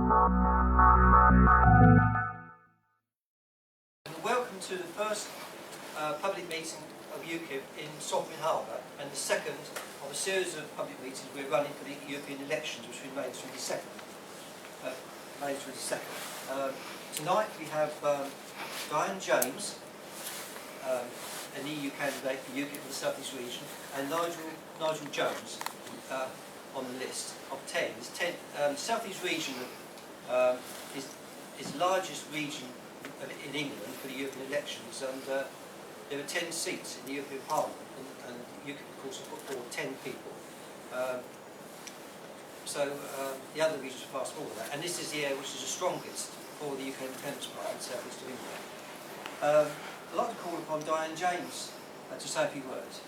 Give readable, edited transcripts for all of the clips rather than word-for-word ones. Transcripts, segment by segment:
Welcome to the first public meeting of UKIP in Sovereign Harbour, and the second of a series of public meetings we're running for the European elections, which will be May 22nd. Tonight we have Diane James, an EU candidate for UKIP in the South East region, and Nigel Jones on the list of 10. South East region is the largest region in England for the European elections, and there are 10 seats in the European Parliament, and UKIP of course have put forward 10 people. The other regions are far smaller than that, and this is the area which is the strongest for the UK Independence Party in the South East of England. I'd like to call upon Diane James to say a few words.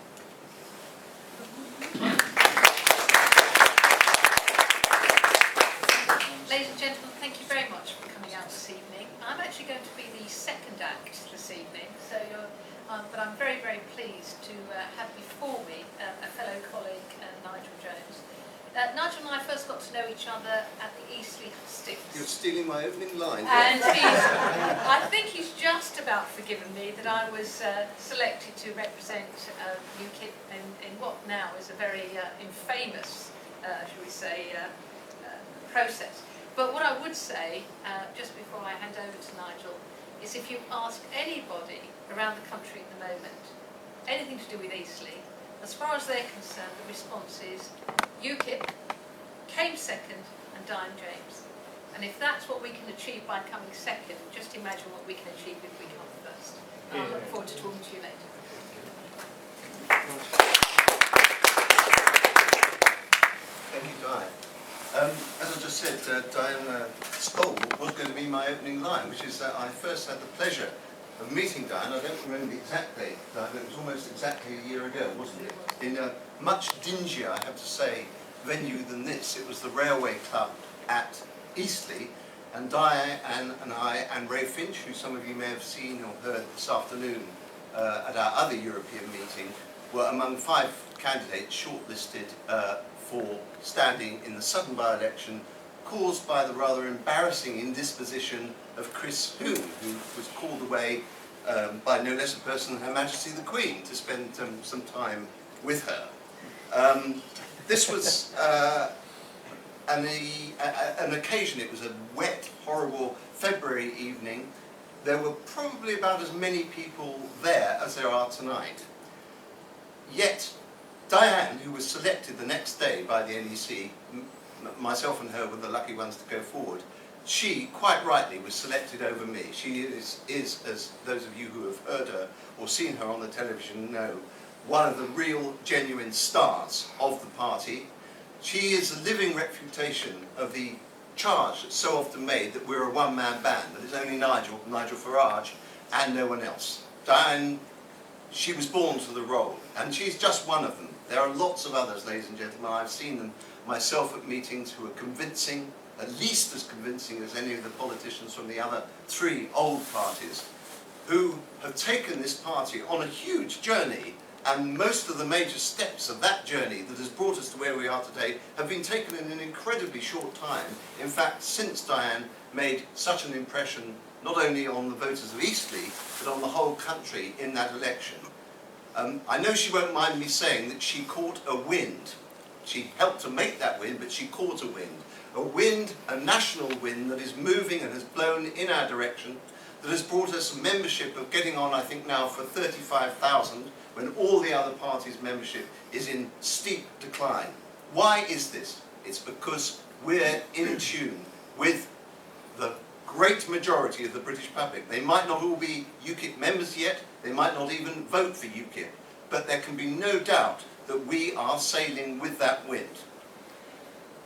Ladies and gentlemen, thank you very much for coming out this evening. I'm actually going to be the second act this evening, so but I'm very, very pleased to have before me a fellow colleague, Nigel Jones. Nigel and I first got to know each other at the Eastleigh Hustings. You're stealing my opening line. And I think he's just about forgiven me that I was selected to represent UKIP in what now is a very infamous, shall we say, process. But what I would say, just before I hand over to Nigel, is if you ask anybody around the country at the moment, anything to do with Eastleigh, as far as they're concerned, the response is UKIP came second and Diane James. And if that's what we can achieve by coming second, just imagine what we can achieve if we come first. And I look forward to talking to you later. Thank you, Diane. As I just said, Diane stole what was going to be my opening line, which is that I first had the pleasure of meeting Diane. I don't remember the exact date, Diane, but it was almost exactly a year ago, wasn't it? In a much dingier, I have to say, venue than this. It was the Railway Club at Eastleigh, and Diane and I and Ray Finch, who some of you may have seen or heard this afternoon at our other European meeting, were among 5 candidates shortlisted for standing in the Southern by-election caused by the rather embarrassing indisposition of Chris Hume, who was called away by no less a person than Her Majesty the Queen to spend some time with her. This was an occasion. It was a wet, horrible February evening. There were probably about as many people there as there are tonight. Yet Diane, who was selected the next day by the NEC, myself and her were the lucky ones to go forward, she, quite rightly, was selected over me. She is, as those of you who have heard her or seen her on the television know, one of the real, genuine stars of the party. She is a living refutation of the charge that's so often made that we're a one-man band, that it's only Nigel Farage, and no one else. Diane, she was born to the role, and she's just one of them. There are lots of others, ladies and gentlemen. I've seen them myself at meetings who are convincing, at least as convincing as any of the politicians from the other 3 old parties, who have taken this party on a huge journey, and most of the major steps of that journey that has brought us to where we are today have been taken in an incredibly short time. In fact, since Diane made such an impression not only on the voters of Eastleigh, but on the whole country in that election. I know she won't mind me saying that she caught a wind. She helped to make that wind, but she caught a wind. A wind, a national wind that is moving and has blown in our direction, that has brought us a membership of getting on, I think now, for 35,000, when all the other parties' membership is in steep decline. Why is this? It's because we're in tune with the great majority of the British public. They might not all be UKIP members yet, they might not even vote for UKIP, but there can be no doubt that we are sailing with that wind.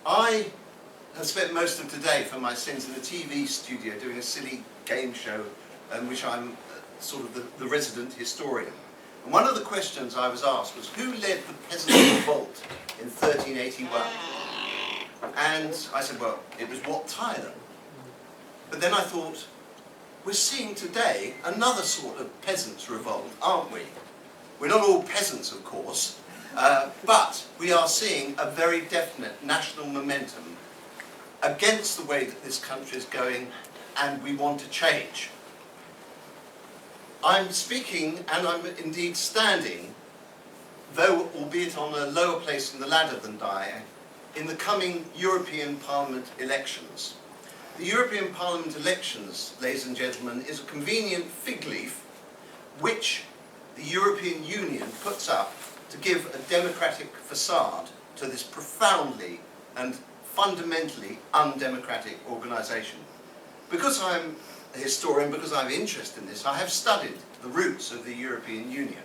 I have spent most of today for my sins in a TV studio doing a silly game show in which I'm sort of the resident historian. And one of the questions I was asked was, who led the peasant revolt in 1381? And I said, well, it was Wat Tyler. But then I thought, we're seeing today another sort of peasants' revolt, aren't we? We're not all peasants, of course, but we are seeing a very definite national momentum against the way that this country is going, and we want to change. I'm speaking, and I'm indeed standing, though albeit on a lower place in the ladder than Diane, in the coming European Parliament elections. The European Parliament elections, ladies and gentlemen, is a convenient fig leaf which the European Union puts up to give a democratic facade to this profoundly and fundamentally undemocratic organisation. Because I'm a historian, because I have interest in this, I have studied the roots of the European Union.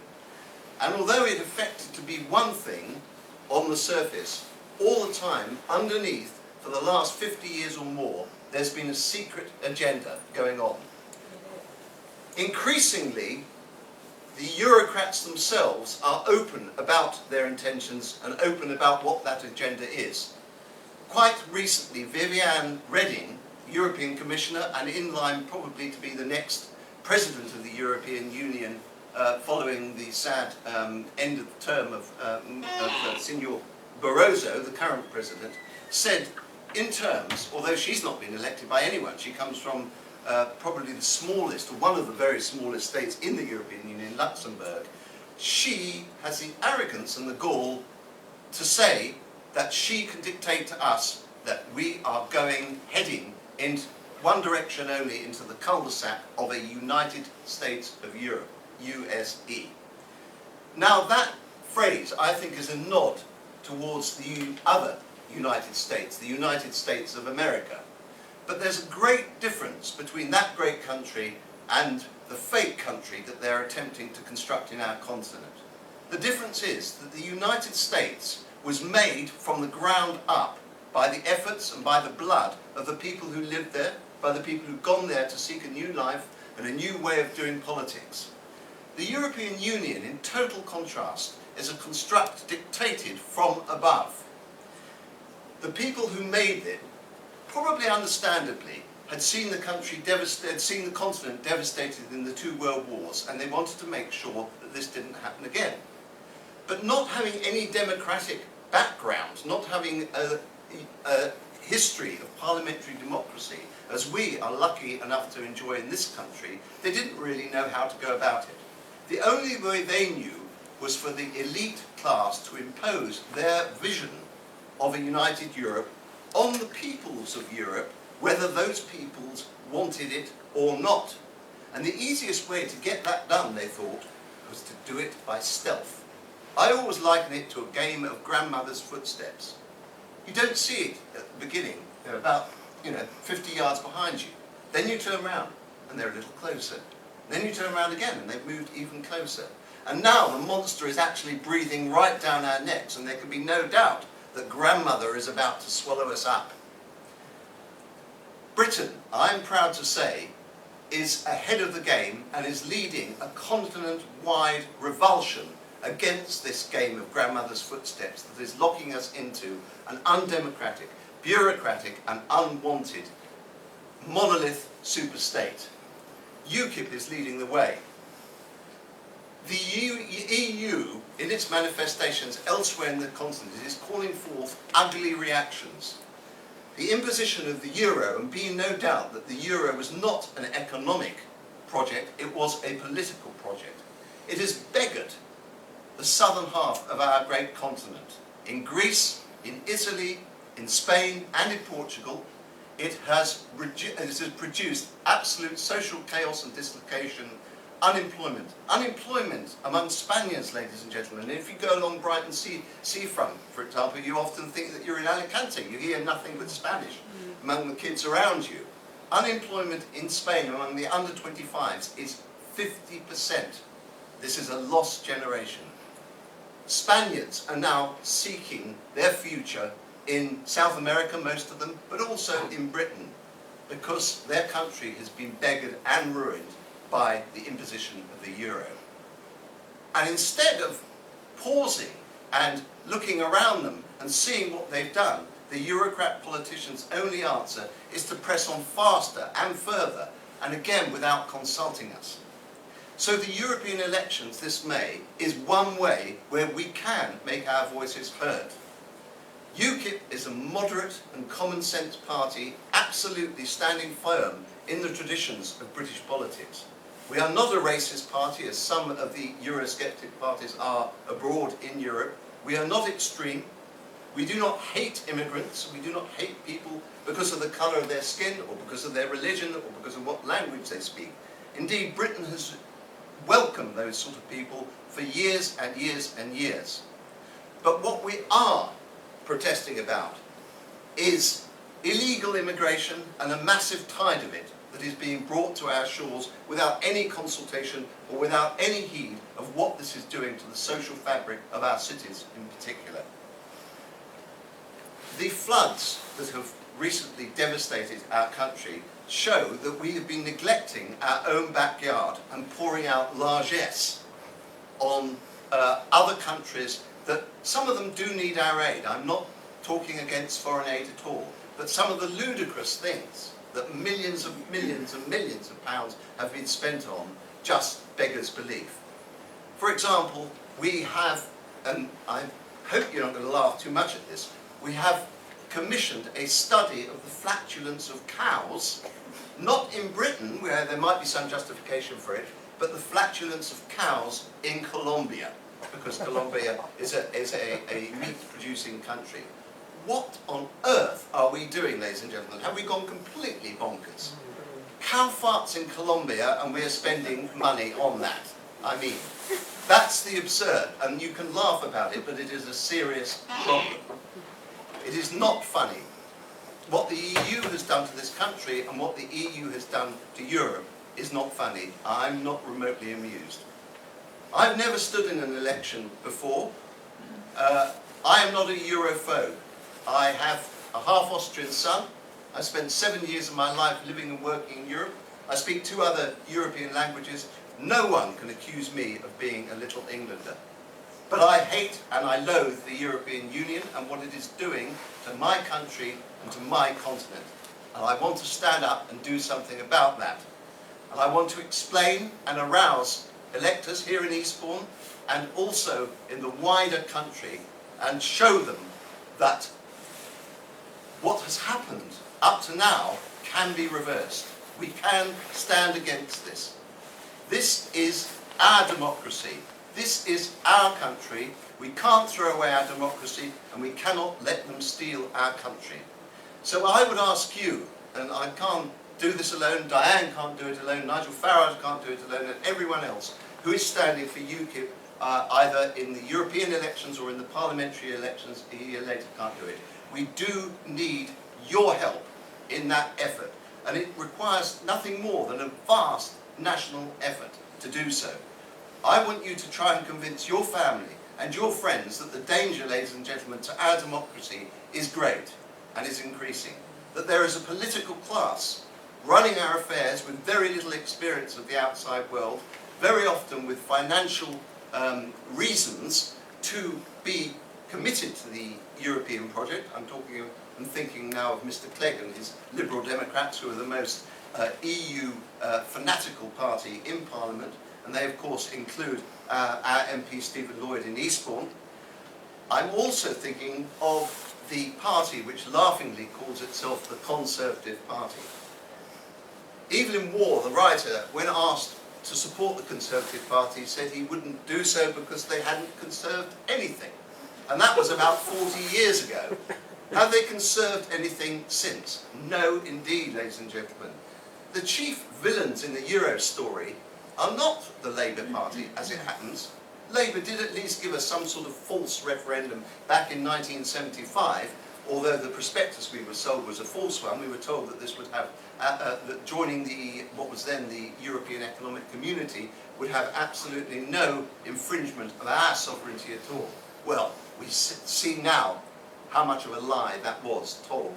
And although it affected to be one thing on the surface, all the time, underneath, for the last 50 years or more, there's been a secret agenda going on. Increasingly, the Eurocrats themselves are open about their intentions and open about what that agenda is. Quite recently, Viviane Reding, European Commissioner, and in line probably to be the next President of the European Union following the sad end of the term of Signor Barroso, the current President, said in terms, although she's not been elected by anyone, she comes from probably the smallest, or one of the very smallest states in the European Union, Luxembourg, she has the arrogance and the gall to say that she can dictate to us that we are heading in one direction only, into the cul-de-sac of a United States of Europe, USE. Now that phrase, I think, is a nod towards the other United States, the United States of America. But there's a great difference between that great country and the fake country that they're attempting to construct in our continent. The difference is that the United States was made from the ground up by the efforts and by the blood of the people who lived there, by the people who've gone there to seek a new life and a new way of doing politics. The European Union, in total contrast, is a construct dictated from above. The people who made it, probably understandably, had seen the continent devastated in the 2 world wars, and they wanted to make sure that this didn't happen again. But not having any democratic background, not having a history of parliamentary democracy, as we are lucky enough to enjoy in this country, they didn't really know how to go about it. The only way they knew was for the elite class to impose their vision of a united Europe on the peoples of Europe, whether those peoples wanted it or not. And the easiest way to get that done, they thought, was to do it by stealth. I always liken it to a game of grandmother's footsteps. You don't see it at the beginning. They're about 50 yards behind you. Then you turn around and they're a little closer. Then you turn around again and they've moved even closer. And now the monster is actually breathing right down our necks, and there can be no doubt that grandmother is about to swallow us up. Britain, I'm proud to say, is ahead of the game and is leading a continent-wide revulsion against this game of grandmother's footsteps that is locking us into an undemocratic, bureaucratic and unwanted monolith superstate. UKIP is leading the way. The EU, in its manifestations elsewhere in the continent, is calling forth ugly reactions. The imposition of the euro, and be in no doubt that the euro was not an economic project, it was a political project. It has beggared the southern half of our great continent. In Greece, in Italy, in Spain and in Portugal, it has produced absolute social chaos and dislocation, unemployment. Unemployment among Spaniards, ladies and gentlemen. And if you go along Brighton seafront, for example, you often think that you're in Alicante. You hear nothing but Spanish among the kids around you. Unemployment in Spain among the under 25s is 50%. This is a lost generation. Spaniards are now seeking their future in South America, most of them, but also in Britain, because their country has been beggared and ruined by the imposition of the euro. And instead of pausing and looking around them and seeing what they've done, the Eurocrat politicians' only answer is to press on faster and further, and again without consulting us. So the European elections this May is one way where we can make our voices heard. UKIP is a moderate and common sense party, absolutely standing firm in the traditions of British politics. We are not a racist party, as some of the Eurosceptic parties are abroad in Europe. We are not extreme. We do not hate immigrants. We do not hate people because of the colour of their skin, or because of their religion, or because of what language they speak. Indeed, Britain has welcomed those sort of people for years and years and years. But what we are protesting about is illegal immigration and a massive tide of it that is being brought to our shores without any consultation or without any heed of what this is doing to the social fabric of our cities in particular. The floods that have recently devastated our country show that we have been neglecting our own backyard and pouring out largesse on other countries that some of them do need our aid. I'm not talking against foreign aid at all, but some of the ludicrous things that millions and millions of pounds have been spent on just beggars belief. For example, we have, and I hope you're not going to laugh too much at this, we have commissioned a study of the flatulence of cows, not in Britain, where there might be some justification for it, but the flatulence of cows in Colombia, because Colombia is a meat-producing country. What on earth are we doing, ladies and gentlemen? Have we gone completely bonkers? Cow farts in Colombia, and we're spending money on that. I mean, that's the absurd, and you can laugh about it, but it is a serious problem. It is not funny. What the EU has done to this country and what the EU has done to Europe is not funny. I'm not remotely amused. I've never stood in an election before. I am not a Europhobe. I have a half Austrian son. I spent 7 years of my life living and working in Europe. I speak 2 other European languages. No one can accuse me of being a little Englander. But I hate and I loathe the European Union and what it is doing to my country and to my continent. And I want to stand up and do something about that. And I want to explain and arouse electors here in Eastbourne and also in the wider country and show them that what has happened up to now can be reversed. We can stand against this. This is our democracy. This is our country. We can't throw away our democracy, and we cannot let them steal our country. So I would ask you, and I can't do this alone, Diane can't do it alone, Nigel Farage can't do it alone, and everyone else who is standing for UKIP, either in the European elections or in the parliamentary elections a year later, can't do it. We do need your help in that effort, and it requires nothing more than a vast national effort to do so. I want you to try and convince your family and your friends that the danger, ladies and gentlemen, to our democracy is great and is increasing. That there is a political class running our affairs with very little experience of the outside world, very often with financial reasons to be committed to the European project. I'm thinking now of Mr. Clegg and his Liberal Democrats, who are the most EU fanatical party in Parliament, and they of course include our MP Stephen Lloyd in Eastbourne. I'm also thinking of the party which laughingly calls itself the Conservative Party. Evelyn Waugh, the writer, when asked to support the Conservative Party, said he wouldn't do so because they hadn't conserved anything. And that was about 40 years ago. Have they conserved anything since? No, indeed, ladies and gentlemen. The chief villains in the Euro story are not the Labour Party, as it happens. Labour did at least give us some sort of false referendum back in 1975, although the prospectus we were sold was a false one. We were told that this would have, that joining what was then the European Economic Community would have absolutely no infringement of our sovereignty at all. Well, we see now how much of a lie that was told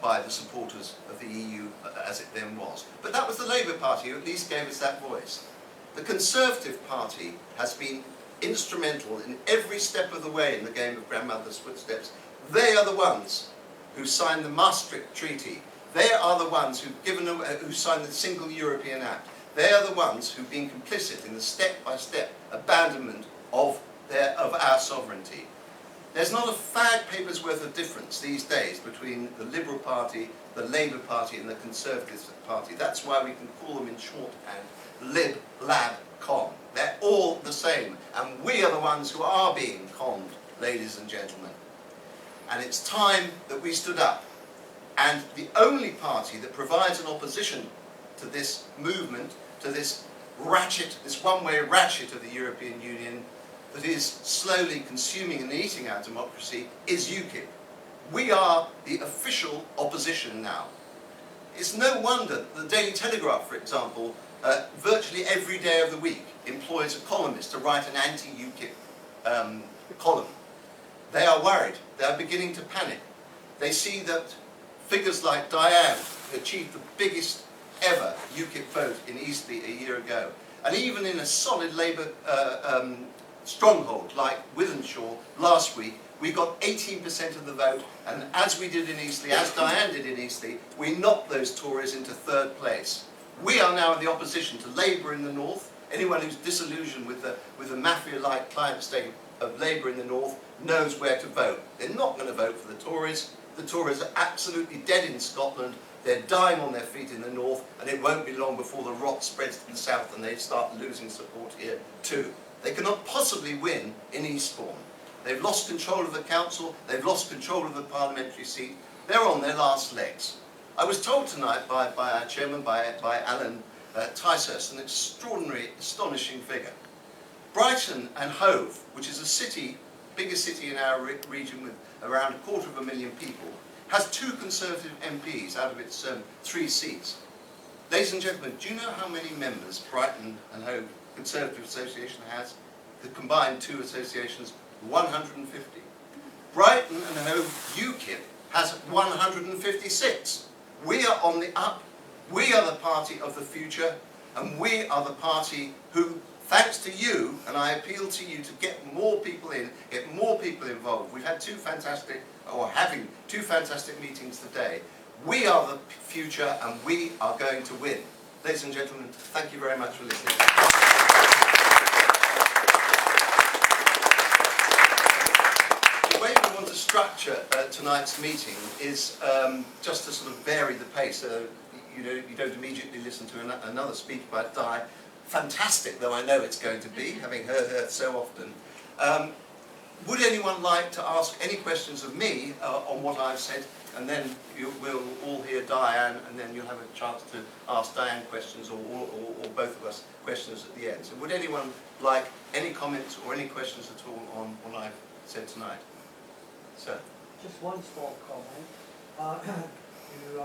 by the supporters of the EU as it then was. But that was the Labour Party who at least gave us that voice. The Conservative Party has been instrumental in every step of the way in the game of grandmother's footsteps. They are the ones who signed the Maastricht Treaty. They are the ones who signed the Single European Act. They are the ones who've been complicit in the step-by-step abandonment of our sovereignty. There's not a fag paper's worth of difference these days between the Liberal Party, the Labour Party and the Conservative Party. That's why we can call them in shorthand Lib, Lab, Con. They're all the same, and we are the ones who are being conned, ladies and gentlemen. And it's time that we stood up. And the only party that provides an opposition to this movement, to this ratchet, this one-way ratchet of the European Union that is slowly consuming and eating our democracy, is UKIP. We are the official opposition now. It's no wonder that the Daily Telegraph, for example, virtually every day of the week employs a columnist to write an anti-UKIP column. They are worried. They are beginning to panic. They see that figures like Diane achieved the biggest ever UKIP vote in Eastleigh a year ago. And even in a solid Labour stronghold like Wythenshawe last week, we got 18% of the vote, and as we did in Eastleigh, as Diane did in Eastleigh, we knocked those Tories into third place. We are now in the opposition to Labour in the north. Anyone who's disillusioned with the mafia-like client state of Labour in the north knows where to vote. They're not going to vote for the Tories. The Tories are absolutely dead in Scotland. They're dying on their feet in the north, and it won't be long before the rot spreads to the south and they start losing support here too. They cannot possibly win in Eastbourne. They've lost control of the council, they've lost control of the parliamentary seat. They're on their last legs. I was told tonight by our chairman, by Alan Ticehurst, an extraordinary, astonishing figure. Brighton and Hove, which is a city, biggest city in our region with around 250,000 people, has 2 Conservative MPs out of its 3 seats. Ladies and gentlemen, do you know how many members Brighton and Hove Conservative Association has? The combined 2 associations, 150. Brighton and Hove UKIP has 156. We are on the up. We are the party of the future, and we are the party who, thanks to you, and I appeal to you to get more people in, get more people involved. We've had 2 fantastic, or having 2 fantastic meetings today. We are the future, and we are going to win. Ladies and gentlemen, thank you very much for listening. The way we want to structure tonight's meeting is just to sort of vary the pace. You don't immediately listen to another speech by Di. Fantastic, though I know it's going to be, having heard her so often. Would anyone like to ask any questions of me on what I've said? And then we'll all hear Diane, and then you'll have a chance to ask Diane questions, or both of us questions at the end. So would anyone like any comments or any questions at all on what I've said tonight? Sir? Just one small comment. You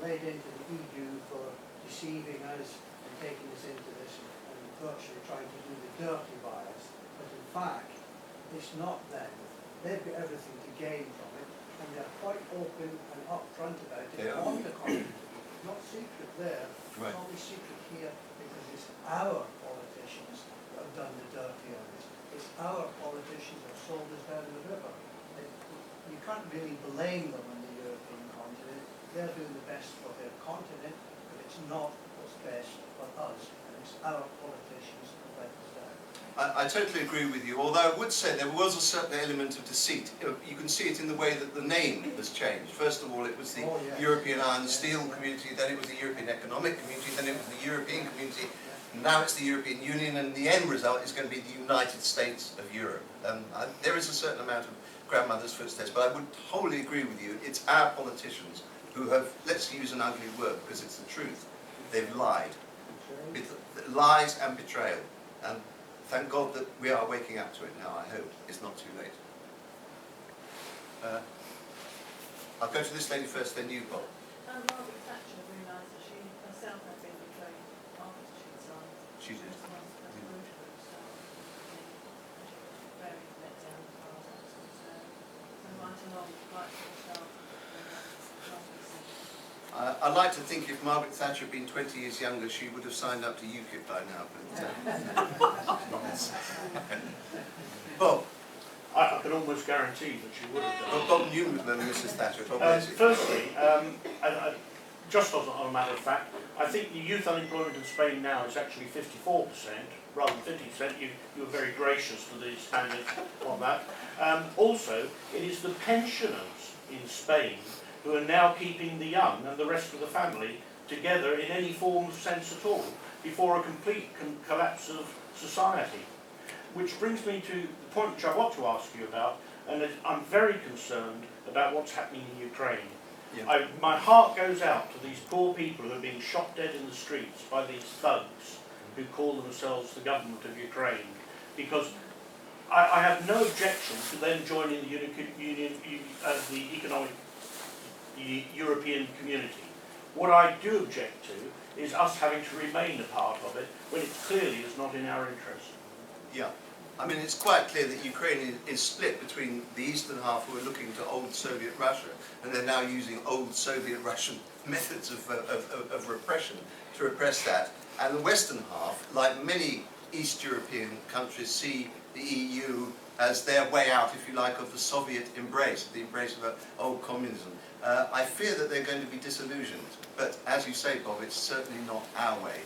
laid into the EU for deceiving us and taking us into this and virtually trying to do the dirty by us. But in fact, it's not them. They've got everything to gain from it, and they're quite open and upfront about it on the continent. It's not secret there, Right. It's only secret here because it's our politicians that have done the dirty on us. It's our politicians that have sold us down the river. You can't really blame them on the European continent. They're doing the best for their continent, but it's not what's best for us, and it's our politicians that let us down. I totally agree with you, although I would say there was a certain element of deceit. You can see it in the way that the name has changed. First of all, it was the European Iron and Steel Community, then it was the European Economic Community, then it was the European Community, now it's the European Union, and the end result is going to be the United States of Europe. There is a certain amount of grandmother's footsteps, but I would wholly agree with you. It's our politicians who have, let's use an ugly word because it's the truth, they've lied. Lies and betrayal. And thank God that we are waking up to it now, I hope. It's not too late. I'll go to this lady first, then you, Bob. Margaret Thatcher realised that she herself had been betrayed after she resigned. She did. Very let down as far as that was concerned. So right along, right from the start, I'd like to think if Margaret Thatcher had been 20 years younger, she would have signed up to UKIP by now. But, Bob. I can almost guarantee that she would have done. Bob Newman and Mrs. Thatcher. God bless you. Firstly, just on a matter of fact, I think the youth unemployment in Spain now is actually 54%, rather than 50%. You were very gracious to the Spaniards on that. Also, it is the pensioners in Spain who are now keeping the young and the rest of the family together in any form of sense at all, before a complete collapse of society. Which brings me to the point which I want to ask you about, and I'm very concerned about what's happening in Ukraine. Yeah. My heart goes out to these poor people who are being shot dead in the streets by these thugs who call themselves the government of Ukraine, because I have no objection to them joining the economic European community. What I do object to is us having to remain a part of it when it clearly is not in our interest. Yeah. I mean, it's quite clear that Ukraine is split between the eastern half, who are looking to old Soviet Russia, and they're now using old Soviet Russian methods of repression to repress that. And the western half, like many East European countries, see the EU as their way out, if you like, of the Soviet embrace, the embrace of old communism. I fear that they're going to be disillusioned. But as you say, Bob, it's certainly not our way.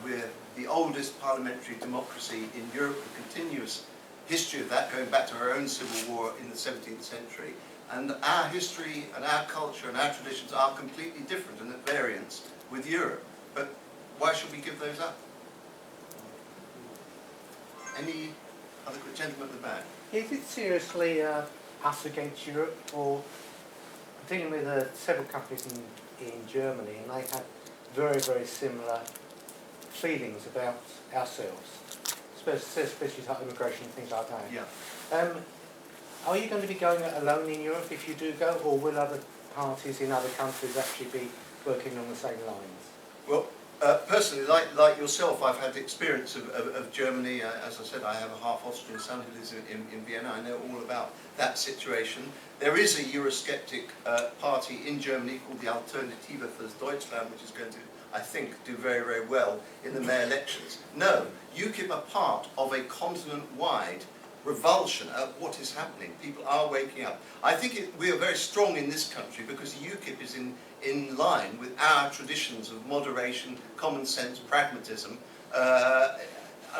We're the oldest parliamentary democracy in Europe, a continuous history of that, going back to our own civil war in the 17th century. And our history and our culture and our traditions are completely different and at variance with Europe. But why should we give those up? Any other gentleman at the back? Is it seriously us against Europe, or I'm dealing with several companies in Germany, and they have very, very similar feelings about ourselves, especially like immigration and things like that. Yeah. Are you going to be going it alone in Europe if you do go, or will other parties in other countries actually be working on the same lines? Well, personally, like yourself, I've had experience of Germany. As I said, I have a half Austrian son who lives in Vienna. I know all about that situation. There is a Eurosceptic party in Germany called the Alternative für Deutschland, which is going to, I think, do very, very well in the mayor elections. No, UKIP are part of a continent-wide revulsion at what is happening. People are waking up. I think we are very strong in this country because UKIP is in line with our traditions of moderation, common sense, pragmatism, and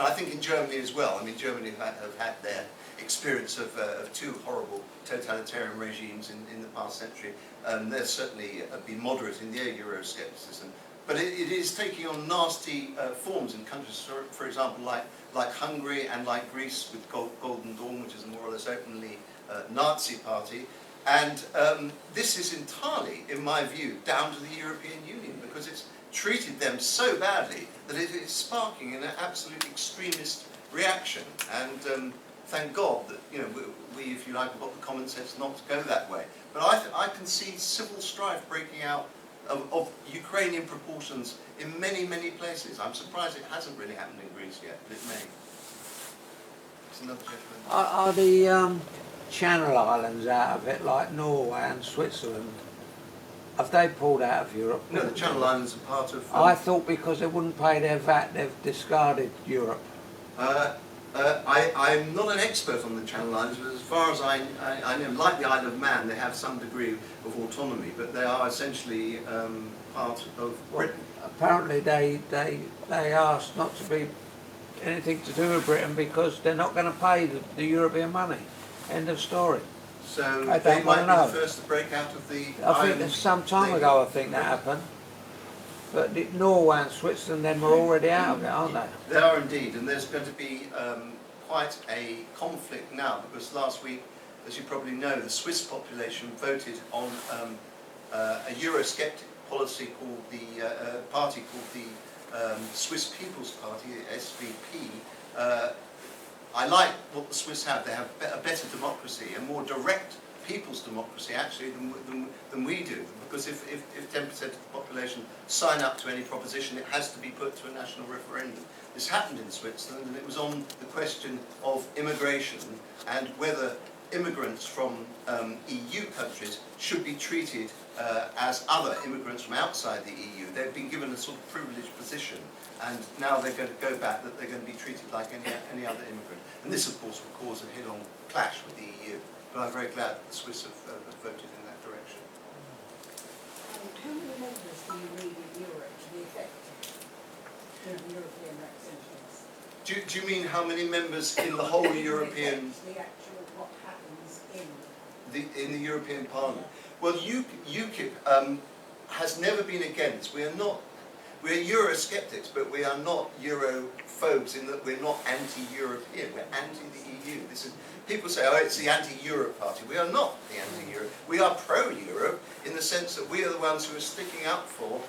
I think in Germany as well. I mean, Germany have had their experience of two horrible totalitarian regimes in the past century, and they've certainly been moderate in their Euroscepticism. But it is taking on nasty forms in countries, for example, like Hungary and like Greece with Golden Dawn, which is a more or less openly Nazi party. And this is entirely, in my view, down to the European Union, because it's treated them so badly that it is sparking an absolute extremist reaction. And thank God that we, if you like, have got the common sense not to go that way. But I can see civil strife breaking out of Ukrainian proportions in many, many places. I'm surprised it hasn't really happened in Greece yet, but it may. There's another gentleman. Are the Channel Islands out of it, like Norway and Switzerland? Have they pulled out of Europe? No, the Channel Islands are part of... I thought because they wouldn't pay their VAT, they've discarded Europe. I'm not an expert on the Channel Islands, but as far as I know, like the Isle of Man, they have some degree of autonomy, but they are essentially part of Britain. Apparently they asked not to be anything to do with Britain because they're not going to pay the European money. End of story. So I they don't might be know. the first to break out of the I think there's some time ago I think that happened. But Norway and Switzerland then were already out of it, aren't they? They are indeed, and there's going to be quite a conflict now, because last week, as you probably know, the Swiss population voted on a Eurosceptic policy called the party called the Swiss People's Party, the SVP. I like what the Swiss have. They have a better democracy, a more direct people's democracy actually than we do, because if 10% of the population sign up to any proposition, it has to be put to a national referendum. This happened in Switzerland, and it was on the question of immigration and whether immigrants from EU countries should be treated as other immigrants from outside the EU. They've been given a sort of privileged position, and now they're going to go back that they're going to be treated like any other immigrant. And this, of course, will cause a head-on clash with the EU. But I'm very glad that the Swiss have voted in that direction. How many members do you need in Europe to be effective in European representatives? Do you mean how many members in the whole European... The actual what happens in the European Parliament? Well, UKIP has never been against. We're Eurosceptics, but we are not Europhobes in that we're not anti-European. We're anti the EU. People say, oh, it's the anti-Europe party. We are not the anti-Europe. We are pro-Europe in the sense that we are the ones who are sticking up for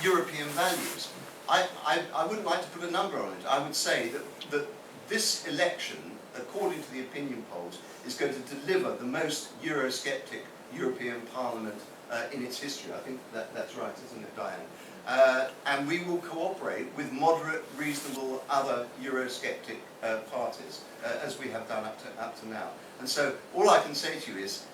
European values. I wouldn't like to put a number on it. I would say that this election, according to the opinion polls, is going to deliver the most Eurosceptic European Parliament in its history. I think that's right, isn't it, Diane? And we will cooperate with moderate, reasonable other Eurosceptic parties, as we have done up to now. And so all I can say to you is,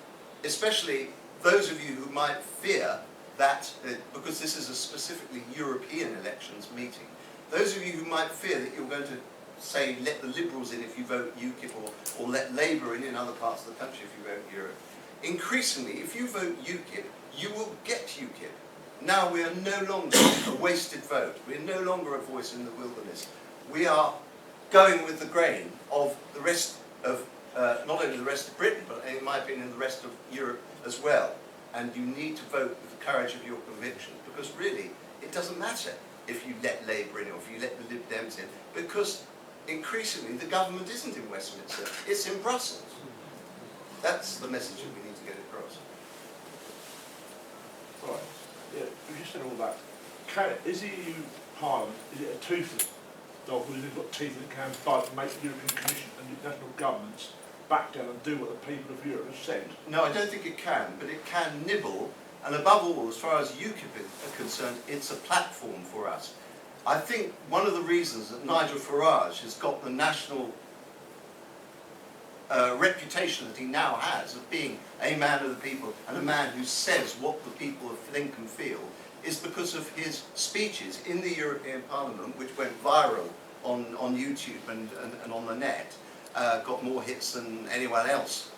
especially those of you who might fear that, because this is a specifically European elections meeting, those of you who might fear that you're going to say let the Liberals in if you vote UKIP, or let Labour in other parts of the country if you vote Europe. Increasingly, if you vote UKIP, you will get UKIP. Now we are no longer a wasted vote. We are no longer a voice in the wilderness. We are going with the grain of the rest of, not only the rest of Britain, but in my opinion the rest of Europe as well. And you need to vote with the courage of your conviction, because really it doesn't matter if you let Labour in or if you let the Lib Dems in, because increasingly the government isn't in Westminster, it's in Brussels. That's the message that we need to get across. Right. Yeah, you just said all that. Is the EU Parliament, is it a toothless dog, or has it got teeth that can fight to make the European Commission and the national governments back down and do what the people of Europe have said? No, I don't think it can, but it can nibble, and above all, as far as UKIP is concerned, it's a platform for us. I think one of the reasons that Nigel Farage has got the national reputation that he now has of being a man of the people and a man who says what the people think and feel is because of his speeches in the European Parliament, which went viral on YouTube and on the net, got more hits than anyone else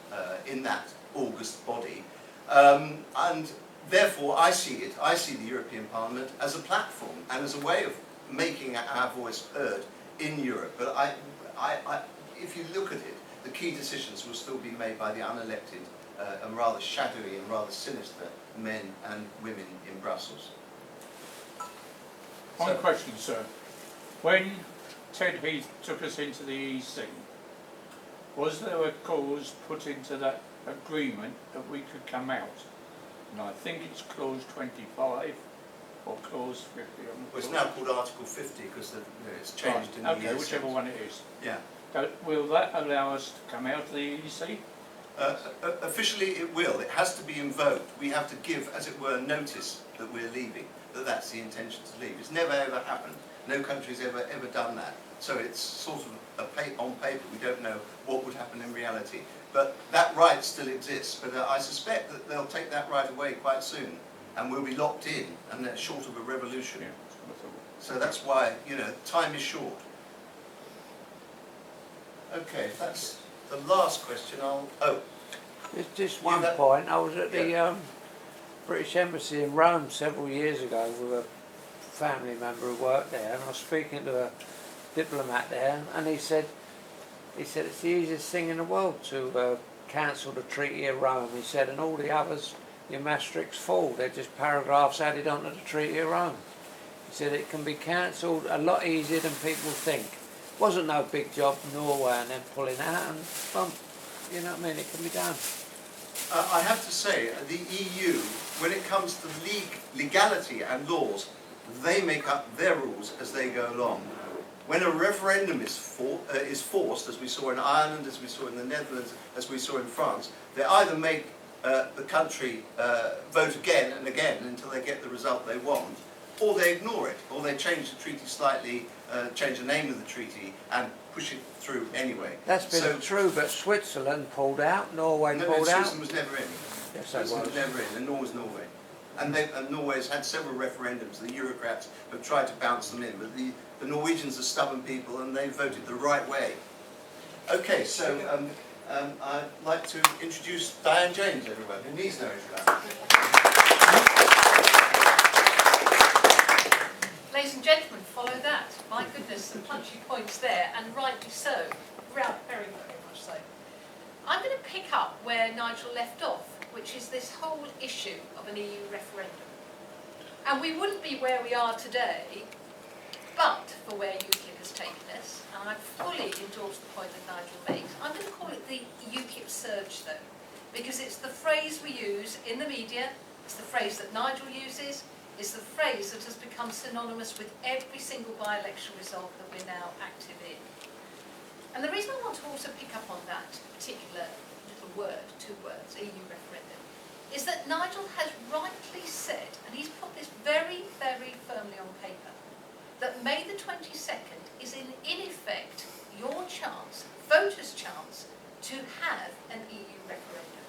in that august body. And therefore I see the European Parliament as a platform and as a way of making our voice heard in Europe. But if you look at it, the key decisions will still be made by the unelected and rather shadowy and rather sinister men and women in Brussels. One question, sir. When Ted Heath took us into the EC, was there a clause put into that agreement that we could come out? And I think it's clause 25 or clause 50. Well, it's now called Article 50 because it's changed in the years. Okay, whichever one it is. Yeah. Will that allow us to come out of the EC? Officially it will. It has to be invoked. We have to give, as it were, notice that we're leaving, that that's the intention to leave. It's never ever happened. No country's ever done that. So it's sort of on paper. We don't know what would happen in reality. But that right still exists. But I suspect that they'll take that right away quite soon, and we'll be locked in, and they're short of a revolution. Yeah. So that's why, time is short. Okay, that's the last question. There's just one point. I was at the British Embassy in Rome several years ago with a family member who worked there, and I was speaking to a diplomat there, and he said it's the easiest thing in the world to cancel the Treaty of Rome. He said, and all the others, your Maastricht's full. They're just paragraphs added onto the Treaty of Rome. He said it can be cancelled a lot easier than people think. Wasn't no big job, Norway and then pulling out, and bump, you know what I mean, it can be done. I have to say, the EU, when it comes to legality and laws, they make up their rules as they go along. When a referendum is forced, as we saw in Ireland, as we saw in the Netherlands, as we saw in France, they either make the country vote again and again until they get the result they want, or they ignore it, or they change the treaty slightly, change the name of the treaty and push it through anyway. That's been true, but Switzerland pulled out, Norway pulled out. Switzerland was never in. Yes, Switzerland was never in, and nor was Norway. And Norway has had several referendums. The Eurocrats have tried to bounce them in, but the Norwegians are stubborn people and they voted the right way. Okay, so I'd like to introduce Diane James, everyone, who needs no introduction. Ladies and gentlemen, follow that. My goodness, some punchy points there, and rightly so. Very, very much so. I'm going to pick up where Nigel left off, which is this whole issue of an EU referendum. And we wouldn't be where we are today, but for where UKIP has taken us, and I fully endorse the point that Nigel makes. I'm going to call it the UKIP surge, though, because it's the phrase we use in the media, it's the phrase that Nigel uses, it's the phrase that has become synonymous with every single by-election result that we're now active in. And the reason I want to also pick up on that particular little word, 2 words, EU referendum, is that Nigel has rightly said, and he's put this very, very firmly on paper, that May the 22nd is in effect your chance, voters' chance, to have an EU referendum.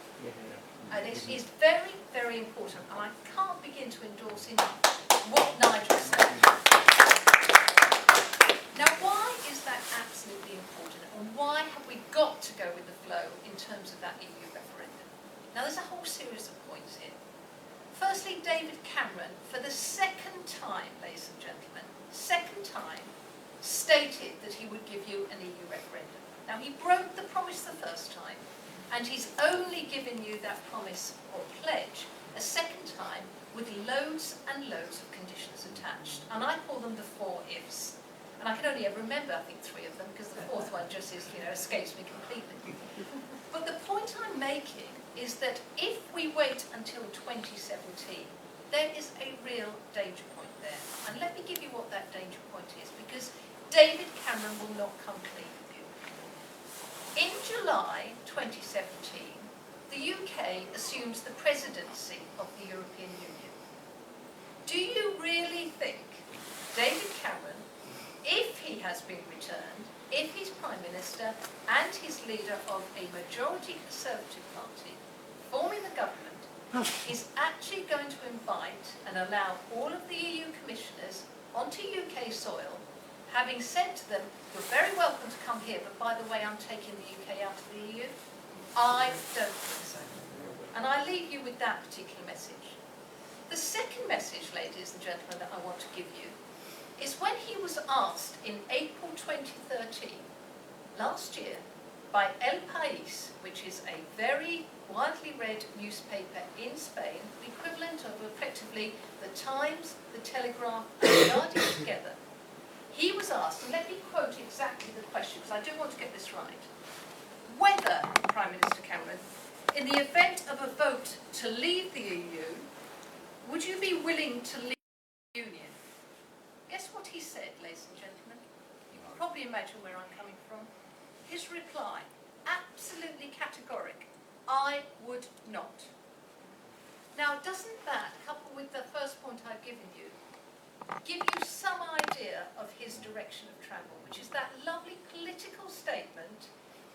And it is very, very important, and I can't begin to endorse enough what Nigel said. Now, why is that absolutely important, and why have we got to go with the flow in terms of that EU referendum? Now, there's a whole series of points here. Firstly, David Cameron, for the second time, ladies and gentlemen, second time, stated that he would give you an EU referendum. Now, he broke the promise the first time, and he's only given you that promise or pledge a second time with loads and loads of conditions attached. And I call them the 4 ifs. And I can only ever remember, I think, 3 of them, because the 4th one just is, escapes me completely. But the point I'm making is that if we wait until 2017, there is a real danger point there. And let me give you what that danger point is, because David Cameron will not come clean with you. In July 2017, the UK assumes the presidency of the European Union. Do you really think David Cameron, if he has been returned, if he's Prime Minister and he's leader of a majority Conservative party, forming the government, is actually going to invite and allow all of the EU commissioners onto UK soil, having said to them, you're very welcome to come here, but by the way, I'm taking the UK out of the EU? I don't think so. And I leave you with that particular message. The second message, ladies and gentlemen, that I want to give you is when he was asked in April 2013, last year, by El País, which is a very widely read newspaper in Spain, the equivalent of effectively the Times, the Telegraph, and the Guardian together. He was asked, and let me quote exactly the question, because I do want to get this right, whether, Prime Minister Cameron, in the event of a vote to leave the EU, would you be willing to leave the Union? Guess what he said, ladies and gentlemen? You can probably imagine where I'm coming from. His reply, absolutely categoric, I would not. Now, doesn't that, coupled with the first point I've given you, give you some idea of his direction of travel, which is that lovely political statement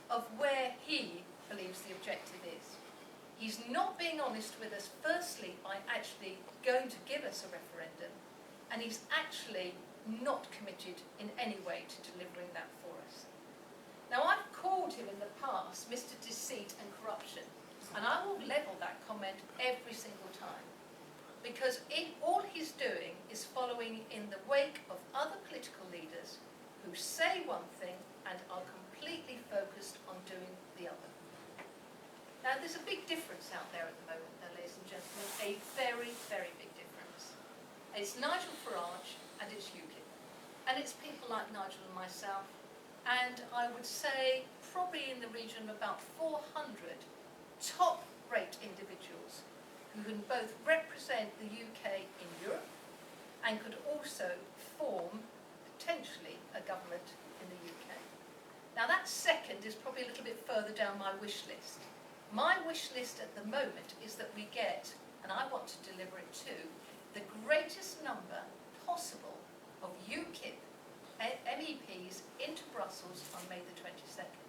of where he believes the objective is. He's not being honest with us, firstly, by actually going to give us a referendum, and he's actually not committed in any way to delivering that for us. Now, I've called him in the past Mr. Deceit and Corruption, and I will level that comment every single time, because all he's doing is following in the wake of other political leaders who say one thing and are completely focused on doing the other. Now, there's a big difference out there at the moment, ladies and gentlemen, a very, very big difference. It's Nigel Farage and it's UKIP. And it's people like Nigel and myself, and I would say probably in the region of about 400 top-rate individuals who can both represent the UK in Europe and could also form, potentially, a government in the UK. Now that second is probably a little bit further down my wish list. My wish list at the moment is that we get, and I want to deliver it too, the greatest number possible of UKIP MEPs into Brussels on May the 22nd.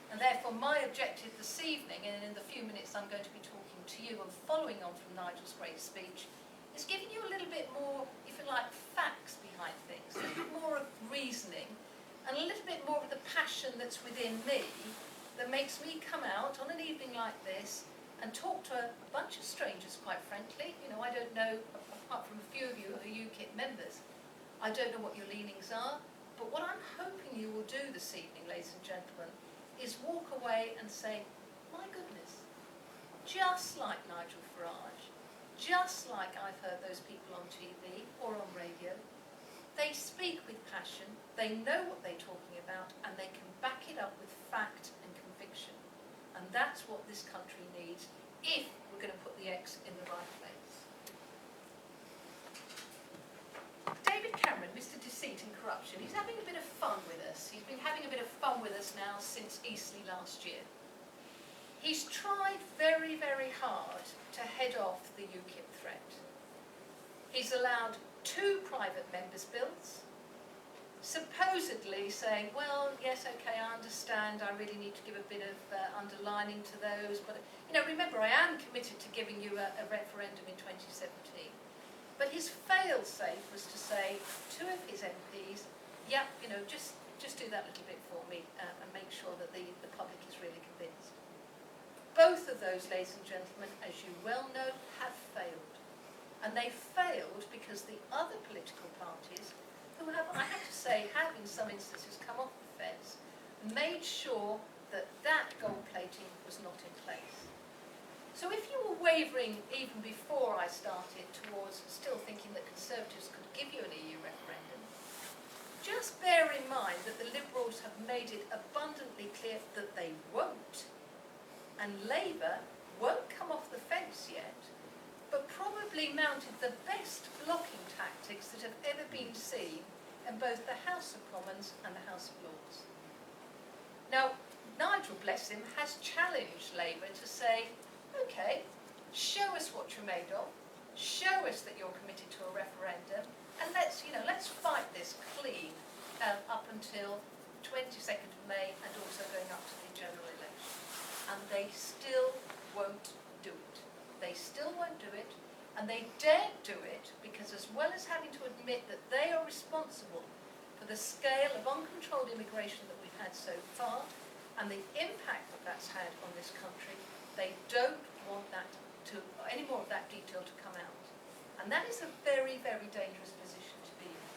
And therefore my objective this evening, and in the few minutes I'm going to be talking to you and following on from Nigel's great speech, is giving you a little bit more, if you like, facts behind things, a little bit more of reasoning, and a little bit more of the passion that's within me that makes me come out on an evening like this and talk to a bunch of strangers, quite frankly. You know, I don't know, apart from a few of you who are UKIP members, I don't know what your leanings are, but what I'm hoping you will do this evening, ladies and gentlemen, is walk away and say, my goodness, just like Nigel Farage, just like I've heard those people on TV or on radio, they speak with passion, they know what they're talking about, and they can back it up with fact and conviction. And that's what this country needs if we're going to put the X in the right place. David Cameron, Mr. Deceit and Corruption, he's having a bit of fun with us. He's been having a bit of fun with us now since Eastleigh last year. He's tried very, very hard to head off the UKIP threat. He's allowed 2 private members' bills, supposedly saying, well, yes, okay, I understand, I really need to give a bit of underlining to those, but, you know, remember, I am committed to giving you a referendum in 2017. But his fail-safe was to say, 2 of his MPs, yeah, you know, just do that little bit for me and make sure that the public is really convinced. Both of those, ladies and gentlemen, as you well know, have failed. And they failed because the other political parties, who have, I have to say, have in some instances come off the fence, made sure that that gold plating was not in place. So if you were wavering even before I started towards still thinking that Conservatives could give you an EU referendum, just bear in mind that the Liberals have made it abundantly clear that they won't, and Labour won't come off the fence yet, but probably mounted the best blocking tactics that have ever been seen in both the House of Commons and the House of Lords. Now, Nigel, bless him, has challenged Labour to say, okay, show us what you're made of, show us that you're committed to a referendum, and let's fight this clean up until 22nd of May and also going up to the general election. And they still won't do it. They still won't do it, and they daren't do it because, as well as having to admit that they are responsible for the scale of uncontrolled immigration that we've had so far and the impact that that's had on this country, they don't want any more of that detail to come out. And that is a very, very dangerous position to be in.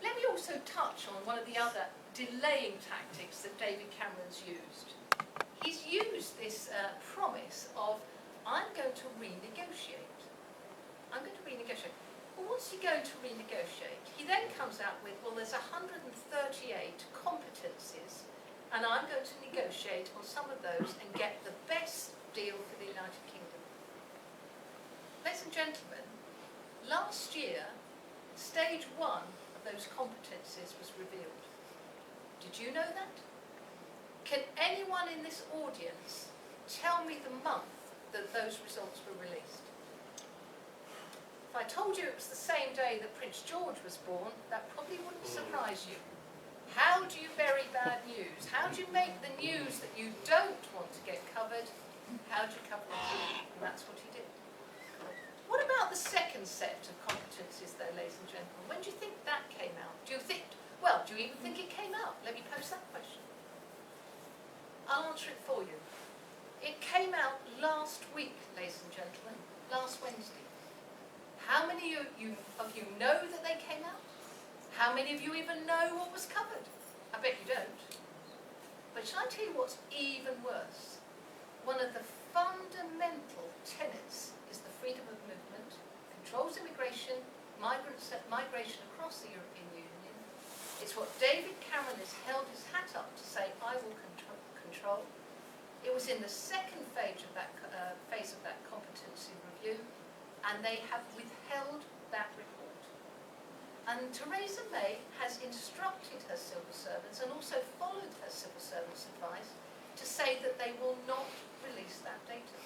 Let me also touch on one of the other delaying tactics that David Cameron's used. He's used this promise of, I'm going to renegotiate. I'm going to renegotiate. Well, what's he going to renegotiate? He then comes out with, well, there's 138 competencies, and I'm going to negotiate on some of those and get the best deal for the United Kingdom. Ladies and gentlemen, last year, stage 1 of those competencies was revealed. Did you know that? Can anyone in this audience tell me the month that those results were released? If I told you it was the same day that Prince George was born, that probably wouldn't surprise you. How do you bury bad news? How do you make the news that you don't want to get covered? How do you cover it? And that's what he did. What about the second set of competencies though, ladies and gentlemen? When do you think that came out? Do you even think it came out? Let me pose that question. I'll answer it for you. It came out last week, ladies and gentlemen, last Wednesday. How many of you know that they came out? How many of you even know what was covered? I bet you don't. But shall I tell you what's even worse? One of the fundamental tenets is the freedom of movement, controls immigration, migration across the European Union. It's what David Cameron has held his hat up to say, I will control. It was in the second phase of that competency review, and they have withheld that report. And Theresa May has instructed her civil servants and also followed her civil servants' advice to say that they will not release that data.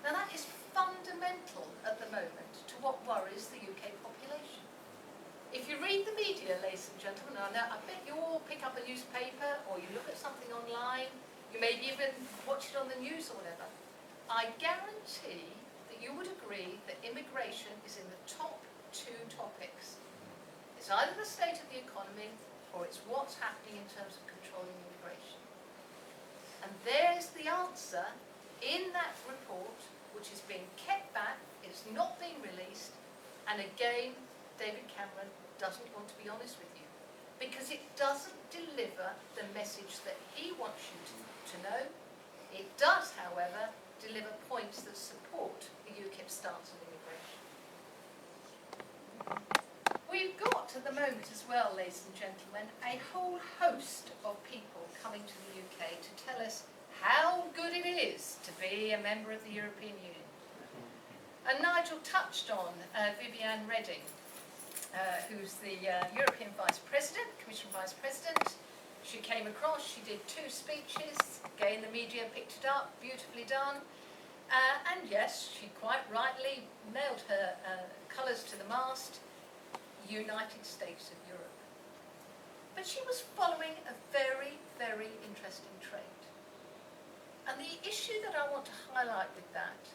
Now that is fundamental at the moment to what worries the UK population. If you read the media, ladies and gentlemen, I bet you all pick up a newspaper or you look at something online, you maybe even watch it on the news or whatever, I guarantee that you would agree that immigration is in the top 2 topics. It's either the state of the economy or it's what's happening in terms of controlling immigration? And there's the answer in that report, which is being kept back, it's not being released, and again, David Cameron doesn't want to be honest with you, because it doesn't deliver the message that he wants you to know. It does, however, deliver points that support the UKIP stance on immigration. We've got at the moment as well, ladies and gentlemen, a whole host of people coming to the UK to tell us how good it is to be a member of the European Union. And Nigel touched on Viviane Reding, who's the European Vice President, Commission Vice President. She came across, she did 2 speeches, again the media picked it up, beautifully done. And yes, she quite rightly nailed her colours to the mast, United States of Europe. But she was following a very, very interesting trend. And the issue that I want to highlight with that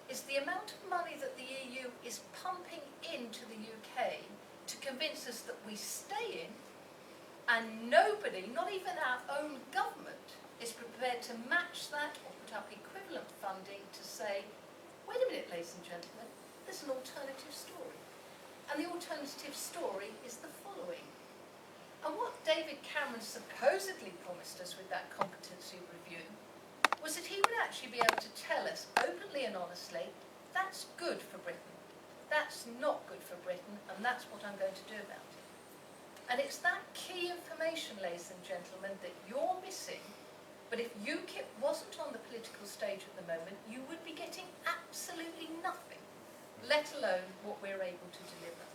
is the amount of money that the EU is pumping into the UK to convince us that we stay in, and nobody, not even our own government, is prepared to match that or put up equivalent funding to say, wait a minute, ladies and gentlemen, there's an alternative story. And the alternative story is the following. And what David Cameron supposedly promised us with that competency review was that he would actually be able to tell us openly and honestly, that's good for Britain, that's not good for Britain, and that's what I'm going to do about it. And it's that key information, ladies and gentlemen, that you're missing. But if UKIP wasn't on the political stage at the moment, you would be getting absolutely nothing, let alone what we're able to deliver.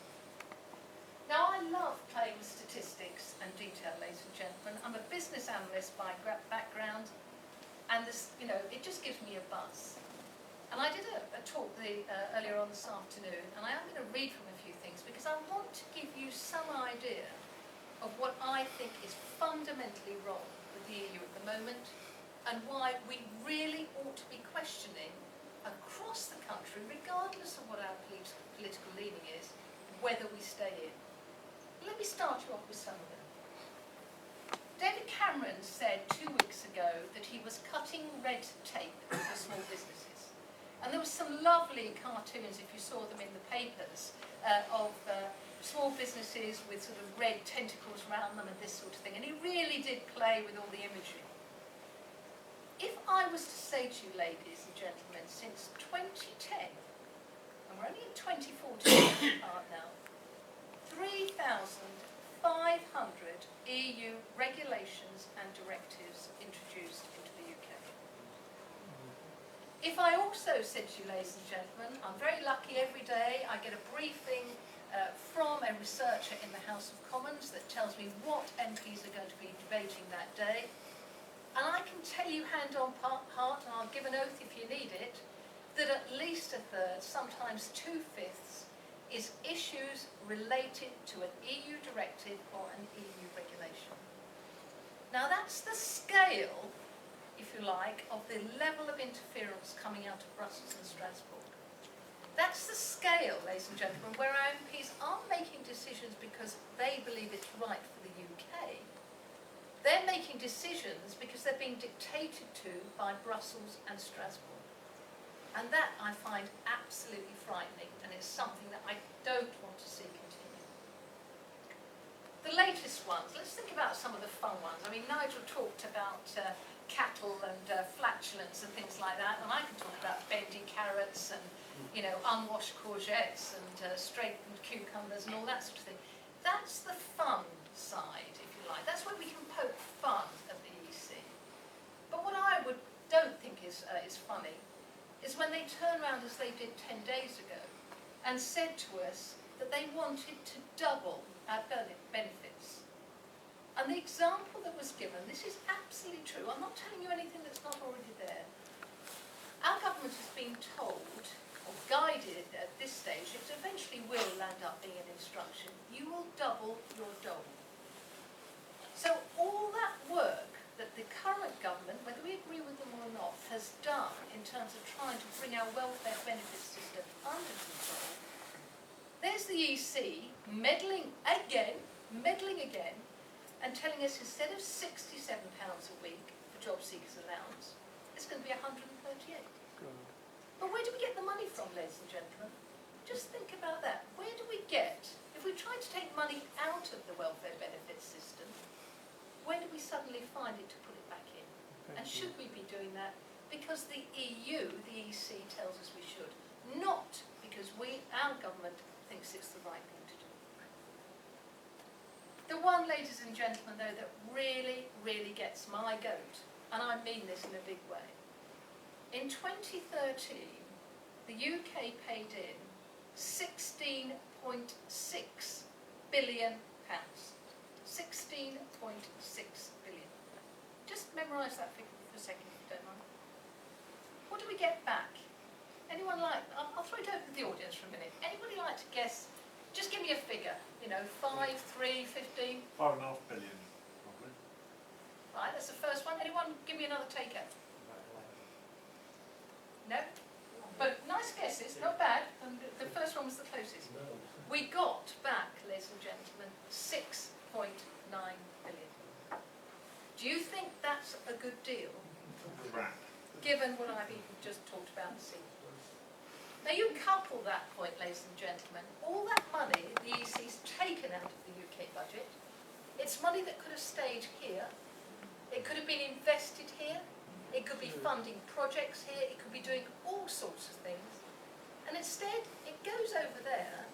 Now, I love playing with statistics and detail, ladies and gentlemen. I'm a business analyst by background, and this, it just gives me a buzz. And I did a talk earlier on this afternoon, and I am going to read from a few things because I want to give you some idea of what I think is fundamentally wrong with the EU at the moment, and why we really ought to be questioning across the country, regardless of what our political leaning is, whether we stay in. Let me start you off with some of them. David Cameron said 2 weeks ago that he was cutting red tape for small businesses. And there were some lovely cartoons, if you saw them in the papers, of small businesses with sort of red tentacles around them and this sort of thing. And he really did play with all the imagery. If I was to say to you, ladies and gentlemen, since 2010, and we're only in 2014 part now, 3,500 EU regulations and directives introduced into the UK. If I also said to you, ladies and gentlemen, I'm very lucky every day I get a briefing from a researcher in the House of Commons that tells me what MPs are going to be debating that day. And I can tell you hand on heart, and I'll give an oath if you need it, that at least a third, sometimes 2/5, is issues related to an EU directive or an EU regulation. Now that's the scale, if you like, of the level of interference coming out of Brussels and Strasbourg. That's the scale, ladies and gentlemen, where our MPs aren't making decisions because they believe it's right for the UK. They're making decisions because they're being dictated to by Brussels and Strasbourg. And that I find absolutely frightening, and it's something that I don't want to see continue. The latest ones, let's think about some of the fun ones. I mean, Nigel talked about cattle and flatulence and things like that, and I can talk about bendy carrots and, unwashed courgettes and straightened cucumbers and all that sort of thing. That's the fun side, if you like. That's where we can poke fun at the EC. But what I don't think is funny is when they turn around, as they did 10 days ago, and said to us that they wanted to double our benefits. And the example that was given, this is absolutely true, I'm not telling you anything that's not already there. Our government has been told, or guided at this stage, it eventually will land up being an instruction, you will double your dole. So all that work that the current government, whether we agree with them or not, has done in terms of trying to bring our welfare benefits system under control, there's the EC meddling again, and telling us instead of £67 a week for job seekers allowance, it's going to be 138. But where do we get the money from, ladies and gentlemen? Just think about that. Where do we get, if we try to take money out of the welfare benefits system, where do we suddenly find it to put it back in? And should we be doing that? Because the EU, the EC, tells us we should. Not because our government thinks it's the right thing to do. The one, ladies and gentlemen, though, that really, really gets my goat, and I mean this in a big way. In 2013, the UK paid in £16.6 billion. 16.6 billion. Just memorise that figure for a second, if you don't mind. What do we get back? Anyone like, I'll throw it over to the audience for a minute. Anybody like to guess? Just give me a figure. 5, 3, 15? 5.5 billion, probably. Right, that's the first one. Anyone give me another taker? No? But nice guesses, not bad. And the first one was the closest. We got back, ladies and gentlemen, 6.9 billion. Do you think that's a good deal? Crap. Given what I've even just talked about this evening. Now you couple that point, ladies and gentlemen, all that money the EC's taken out of the UK budget, it's money that could have stayed here, it could have been invested here, it could be funding projects here, it could be doing all sorts of things, and instead it goes over there,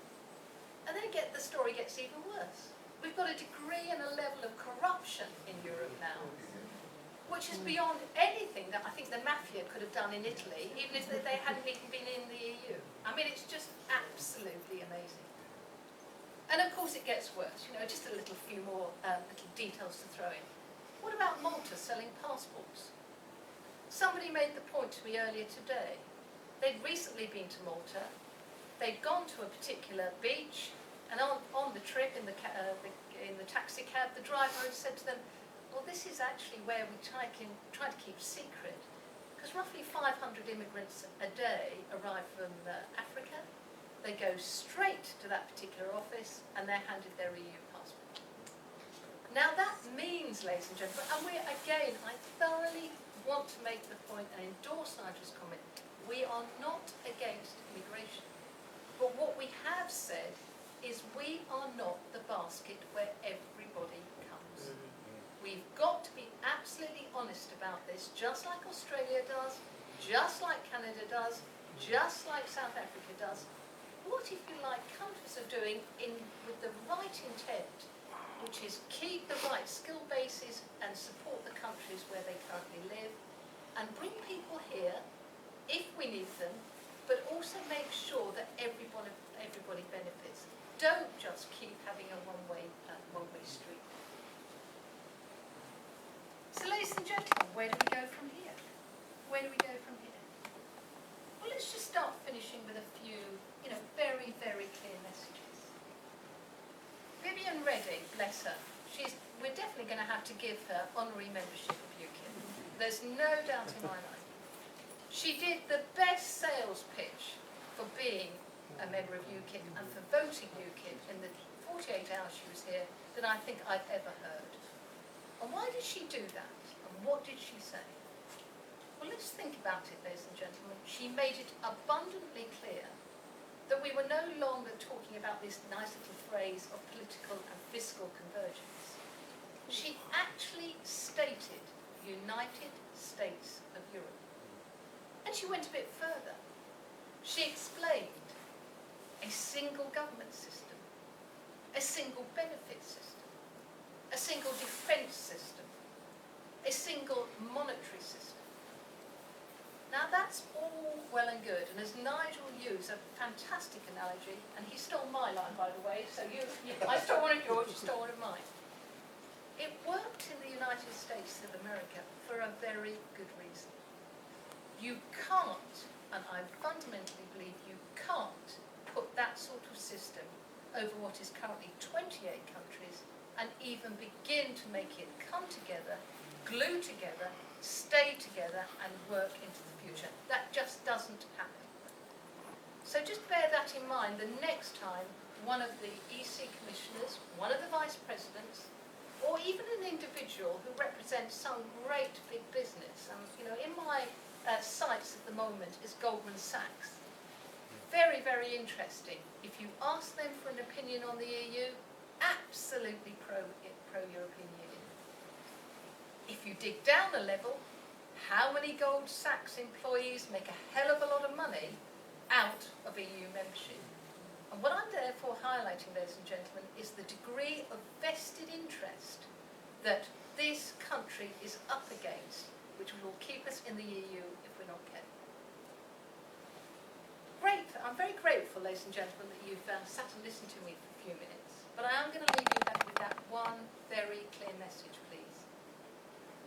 and then the story gets even worse. We've got a degree and a level of corruption in Europe now, which is beyond anything that I think the mafia could have done in Italy, even if they hadn't even been in the EU. I mean, it's just absolutely amazing. And of course it gets worse, just a few more little details to throw in. What about Malta selling passports? Somebody made the point to me earlier today. They'd recently been to Malta, they'd gone to a particular beach, and on the trip in the taxi cab, the driver had said to them, well, this is actually where we try to keep secret, because roughly 500 immigrants a day arrive from Africa. They go straight to that particular office and they're handed their EU passport. Now that means, ladies and gentlemen, and I thoroughly want to make the point and endorse Nigel's comment, we are not against immigration. But what we have said is we are not the basket where everybody comes. We've got to be absolutely honest about this, just like Australia does, just like Canada does, just like South Africa does. What, if you like, countries are doing with the right intent, which is keep the right skill bases and support the countries where they currently live, and bring people here if we need them, but also make sure that everybody benefits. Don't just keep having a one-way street. So, ladies and gentlemen, where do we go from here? Where do we go from here? Well, let's just start finishing with a few, very, very clear messages. Vivian Redding, bless her, we're definitely going to have to give her honorary membership of UKIP. There's no doubt in my mind. She did the best sales pitch for being a member of UKIP and for voting UKIP in the 48 hours she was here that I think I've ever heard. And why did she do that? And what did she say? Well, let's think about it, ladies and gentlemen. She made it abundantly clear that we were no longer talking about this nice little phrase of political and fiscal convergence. She actually stated United States of Europe. And she went a bit further. She explained a single government system, a single benefit system, a single defence system, a single monetary system. Now that's all well and good, and as Nigel used a fantastic analogy, and he stole my line, by the way, so I stole one of yours, you stole one of mine. It worked in the United States of America for a very good reason. You can't, and I fundamentally believe you can't, put that sort of system over what is currently 28 countries and even begin to make it come together, glue together, stay together and work into the future. That just doesn't happen. So just bear that in mind the next time one of the EC commissioners, one of the vice presidents, or even an individual who represents some great big business. You know, in my sights at the moment is Goldman Sachs. Very, very interesting. If you ask them for an opinion on the EU, absolutely pro-European Union. If you dig down a level, how many Goldman Sachs employees make a hell of a lot of money out of EU membership? And what I'm therefore highlighting, ladies and gentlemen, is the degree of vested interest that this country is up against, which will keep us in the EU if we're not careful. I'm very grateful, ladies and gentlemen, that you've sat and listened to me for a few minutes. But I am going to leave you with that one very clear message, please.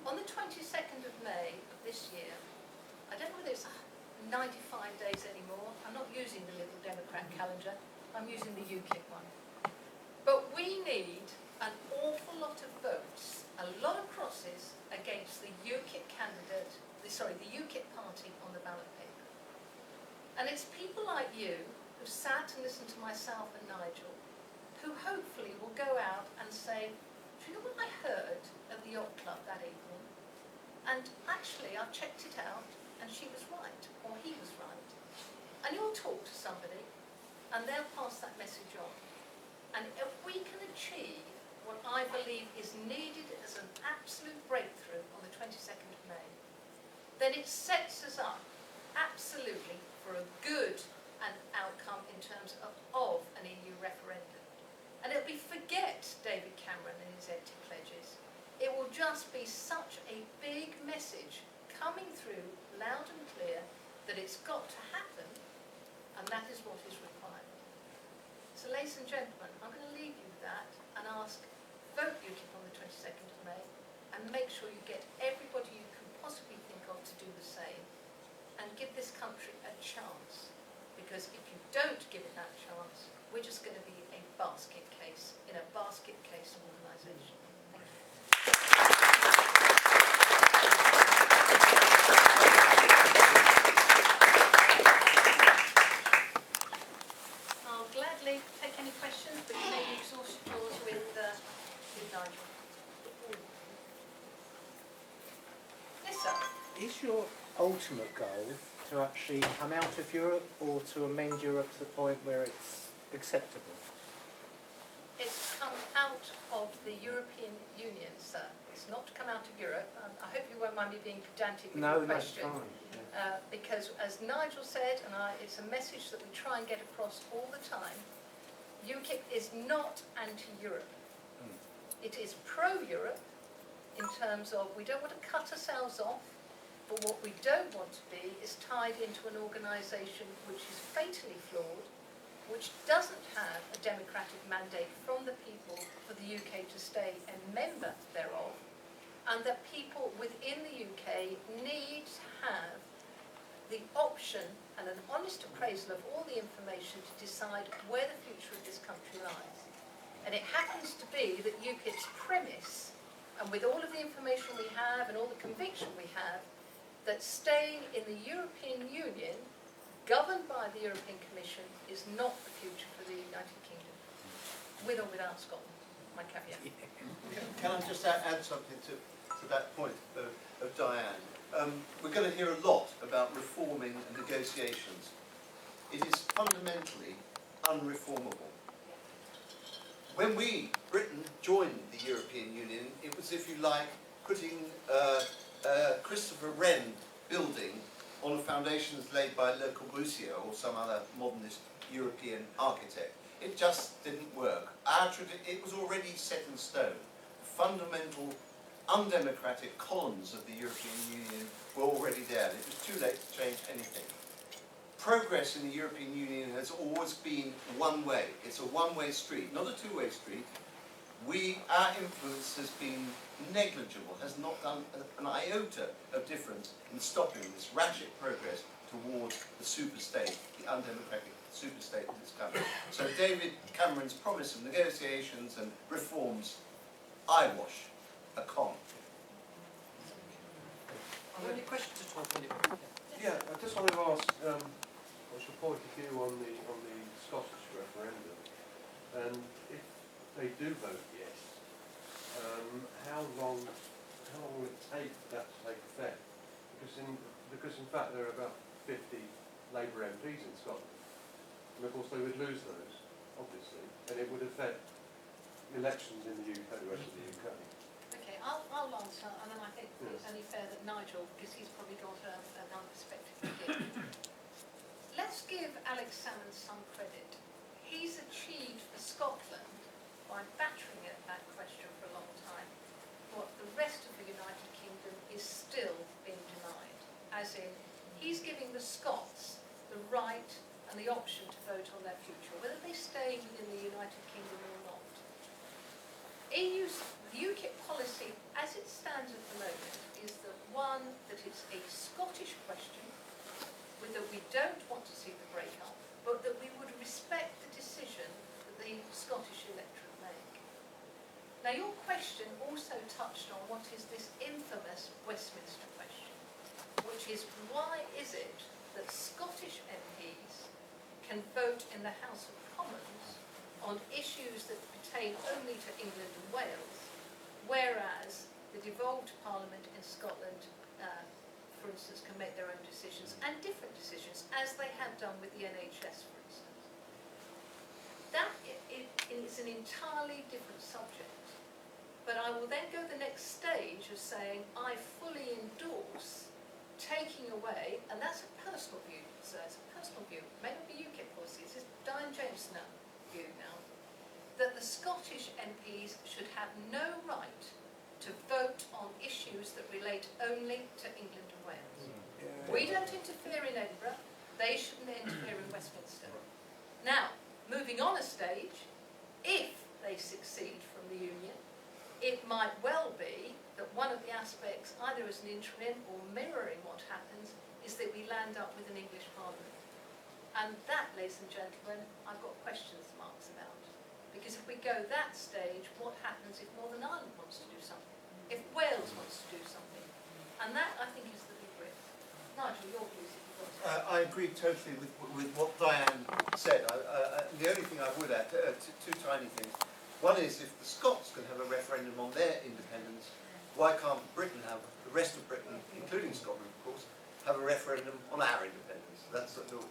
On the 22nd of May of this year, I don't know whether it's 95 days anymore. I'm not using the Liberal Democrat calendar. I'm using the UKIP one. But we need an awful lot of votes, a lot of crosses against the UKIP candidate, the UKIP party on the ballot paper. And it's people like you who sat and listened to myself and Nigel, who hopefully will go out and say, do you know what I heard at the yacht club that evening? And actually I've checked it out and she was right, or he was right. And you'll talk to somebody and they'll pass that message on. And if we can achieve what I believe is needed as an absolute breakthrough on the 22nd of May, then it sets us up absolutely for a good outcome in terms of an EU referendum. And it'll be forget David Cameron and his empty pledges. It will just be such a big message coming through loud and clear that it's got to happen, and that is what is required. So ladies and gentlemen, I'm going to leave you with that and ask, vote UKIP on the 22nd of May and make sure you get everybody you can possibly think of to do the same. And give this country a chance, because if you don't give it that chance, we're just going to be a basket case in a basket case organisation. I'll gladly take any questions, but you may exhaust yours with Nigel. Yes, sir. Is your ultimate goal to actually come out of Europe, or to amend Europe to the point where it's acceptable? It's come out of the European Union, sir. It's not to come out of Europe. I hope you won't mind me being pedantic with your question. No, that's fine. Yeah. Because as Nigel said, and it's a message that we try and get across all the time, UKIP is not anti-Europe. It is pro-Europe in terms of we don't want to cut ourselves off, but what we don't want to be is tied into an organisation which is fatally flawed, which doesn't have a democratic mandate from the people for the UK to stay a member thereof, and that people within the UK need to have the option and an honest appraisal of all the information to decide where the future of this country lies. And it happens to be that UKIP's premise, and with all of the information we have and all the conviction we have, that staying in the European Union, governed by the European Commission, is not the future for the United Kingdom, with or without Scotland. My caveat. Can I just add something to that point of Diane? We're going to hear a lot about reforming and negotiations. It is fundamentally unreformable. When we, Britain, joined the European Union, it was, if you like, putting Christopher Wren building on foundations laid by Le Corbusier or some other modernist European architect. It just didn't work. It was already set in stone. The fundamental, undemocratic columns of the European Union were already there. It was too late to change anything. Progress in the European Union has always been one way. It's a one-way street, not a two-way street. Our influence has been negligible, has not done an iota of difference in stopping this ratchet progress towards the superstate, the undemocratic superstate of this country. So David Cameron's promise of negotiations and reforms, eyewash, a con. Are there any questions at all? Yeah, I just wanted to ask what's your point of view on the Scottish referendum, and if they do vote yes, how long will it take that to take effect? Because in fact there are about 50 Labour MPs in Scotland, and of course they would lose those, obviously, and it would affect elections in the UK, the rest of the UK. Okay, I'll answer, and then I think it's only fair that Nigel, because he's probably got another perspective to give. Let's give Alex Salmon some credit. He's achieved for Scotland, by battering at that question for a long time, what the rest of the United Kingdom is still being denied. As in, he's giving the Scots the right and the option to vote on their future, whether they stay within the United Kingdom or not. The UKIP policy, as it stands at the moment, is the one that is a Scottish question, with that we don't want to see the break-up, but that we would respect the decision that the Scottish electorate make. Now, your question also touched on what is this infamous Westminster question, which is why is it that Scottish MPs can vote in the House of Commons on issues that pertain only to England and Wales, whereas the devolved Parliament in Scotland, for instance, can make their own decisions, and different decisions, as they have done with the NHS, for instance. That is an entirely different subject. But I will then go the next stage of saying, I fully endorse taking away, and that's a personal view, so it's a personal view, it may not be UKIP policy, it's Diane James' view now, that the Scottish MPs should have no right to vote on issues that relate only to England and Wales. We don't interfere in Edinburgh, they shouldn't interfere in Westminster. Now, moving on a stage, if they succeed from the Union, it might well be that one of the aspects, either as an interim or mirroring what happens, is that we land up with an English Parliament. And that, ladies and gentlemen, I've got questions marks about. Because if we go that stage, what happens if Northern Ireland wants to do something? If Wales wants to do something? And that, I think, is the big risk. Nigel, your views, if you've got to. I agree totally with what Diane said. The only thing I would add, two tiny things. One is, if the Scots can have a referendum on their independence, why can't Britain have, the rest of Britain, including Scotland, of course, have a referendum on our independence? That's the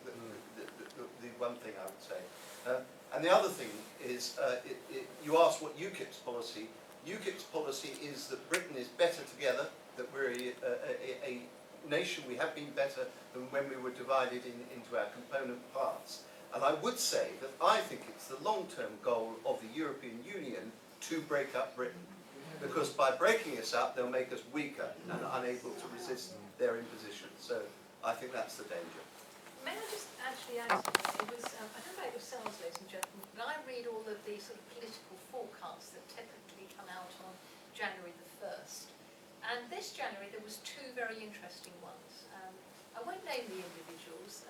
one thing I would say. And the other thing is, you asked what UKIP's policy. UKIP's policy is that Britain is better together, that we're a nation, we have been better than when we were divided into our component parts. And I would say that I think it's the long-term goal of the European Union to break up Britain. Because by breaking us up, they'll make us weaker and unable to resist their imposition. So I think that's the danger. May I just actually add something? It was, I don't know about yourselves, ladies and gentlemen, but I read all of these sort of political forecasts that typically come out on January the 1st. And this January there was two very interesting ones. I won't name the individuals,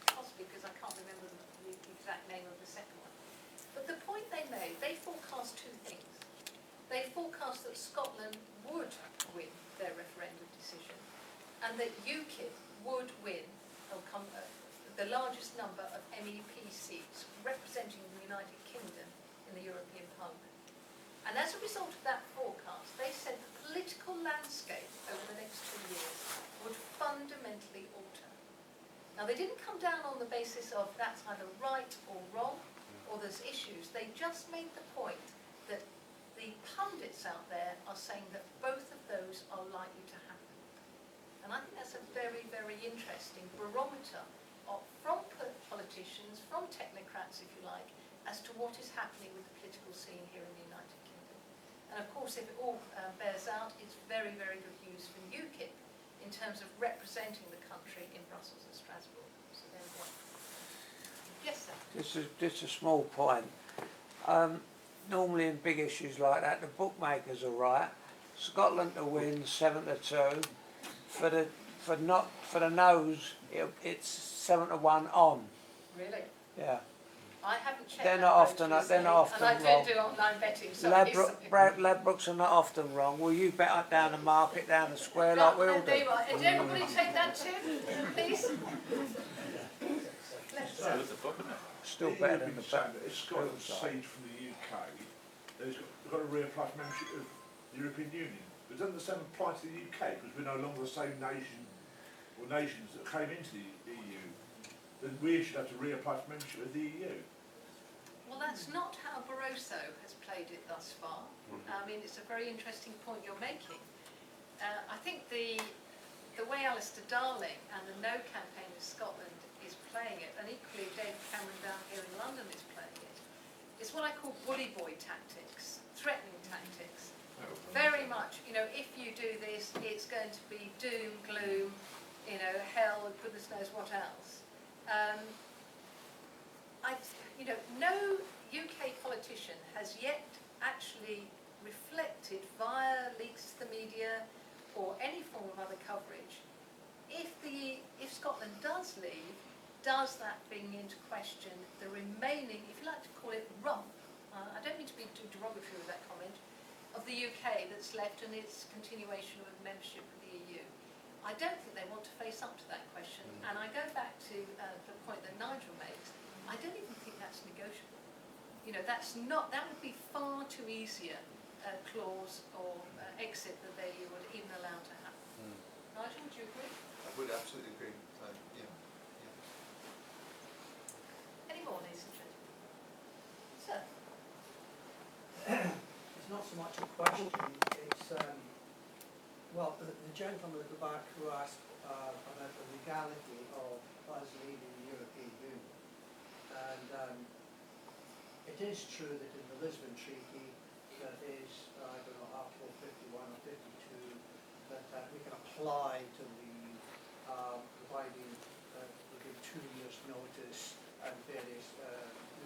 possibly because I can't remember the exact name of the second one. But the point they made, they forecast two things. They forecast that Scotland would win their referendum decision, and that UKIP would win the largest number of MEP seats representing the United Kingdom in the European Parliament. And as a result of that forecast, they said the political landscape over the next 2 years would fundamentally alter. Now, they didn't come down on the basis of that's either right or wrong, or there's issues. They just made the point that the pundits out there are saying that both of those are likely to happen. And I think that's a very, very interesting barometer from politicians, from technocrats, if you like, as to what is happening with the political scene here in the United Kingdom. And of course, if it all bears out, it's very, very good news for UKIP in terms of representing the country in Brussels and Strasbourg. So there we go. Yes, sir. Just a small point. Normally in big issues like that, the bookmakers are right. Scotland to win 7-2. For the nose, it's 7-1 on. Really? Yeah. I haven't checked. They're not often wrong. And I don't do online betting. So Ladbrokes are not often wrong. Will you bet up down the market, down the square like we'll do? Did everybody take that tip, please? So with the book, isn't it? Still better than the back. back. If Scotland scedes from the UK, we've got to reapply for membership of the European Union. But doesn't the same apply to the UK, because we're no longer the same nation or nations that came into the EU? Then we should have to reapply for membership of the EU. Well, that's not how Barroso has played it thus far. I mean, it's a very interesting point you're making. I think the way Alistair Darling and the No campaign in Scotland is playing it, and equally David Cameron down here in London is playing it, is what I call bully boy tactics, threatening tactics. Very much, you know, if you do this, it's going to be doom, gloom, you know, hell, and goodness knows what else. You know, no UK politician has yet actually reflected via leaks to the media or any form of other coverage, if Scotland does leave, does that bring into question the remaining, if you like to call it rump, I don't mean to be too derogatory with that comment, of the UK that's left and its continuation of membership of the EU. I don't think they want to face up to that question, and I go back to the point that Nigel makes. I don't even think that's negotiable. You know, that would be far too easier clause or exit that they would even allow to happen. Nigel, would you agree? I would absolutely agree. Yeah. Any more, ladies and gentlemen? Sir? It's not so much a question, it's, well, the gentleman at the back who asked about the legality of us leaving the European Union. And it is true that in the Lisbon Treaty there is, I don't know, Article 51 or 52, that we can apply to leave, providing we give 2 years' notice and various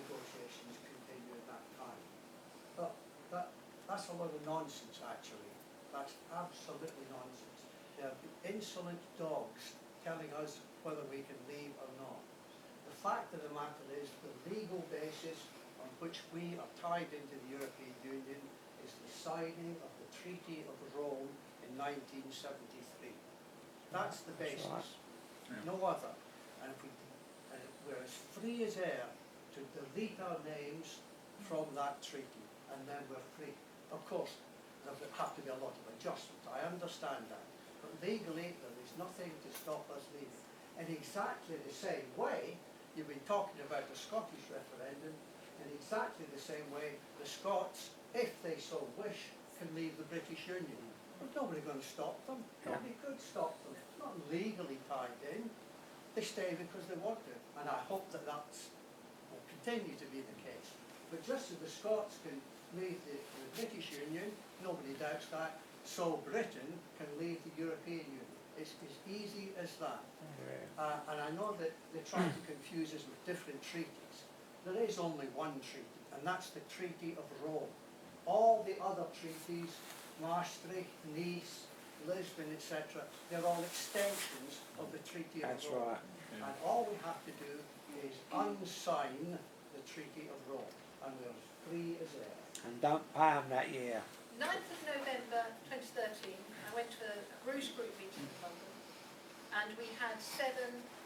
negotiations continue at that time. But that's a lot of nonsense, actually. That's absolutely nonsense. There are insolent dogs telling us whether we can leave or not. The fact of the matter is the legal basis on which we are tied into the European Union is the signing of the Treaty of Rome in 1973. That's the basis, no other. And we're as free as air to delete our names from that treaty, and then we're free. Of course, there will have to be a lot of adjustment, I understand that. But legally, there is nothing to stop us leaving. In exactly the same way, you've been talking about the Scottish referendum, in exactly the same way, the Scots, if they so wish, can leave the British Union. There's nobody going to stop them. Nobody could stop them. It's not legally tied in. They stay because they want to. And I hope that will continue to be the case. But just as the Scots can leave the British Union, nobody doubts that, so Britain can leave the European Union. It's as easy as that. And I know that they're trying to confuse us with different treaties. There is only one treaty, and that's the Treaty of Rome. All the other treaties, Maastricht, Nice, Lisbon, etc., they're all extensions of the Treaty of Rome. That's right. Yeah. And all we have to do is unsign the Treaty of Rome, and we're as free as air. And don't pay them that year. 9th of November 2013, I went to a Bruce Group meeting in London, and we had 7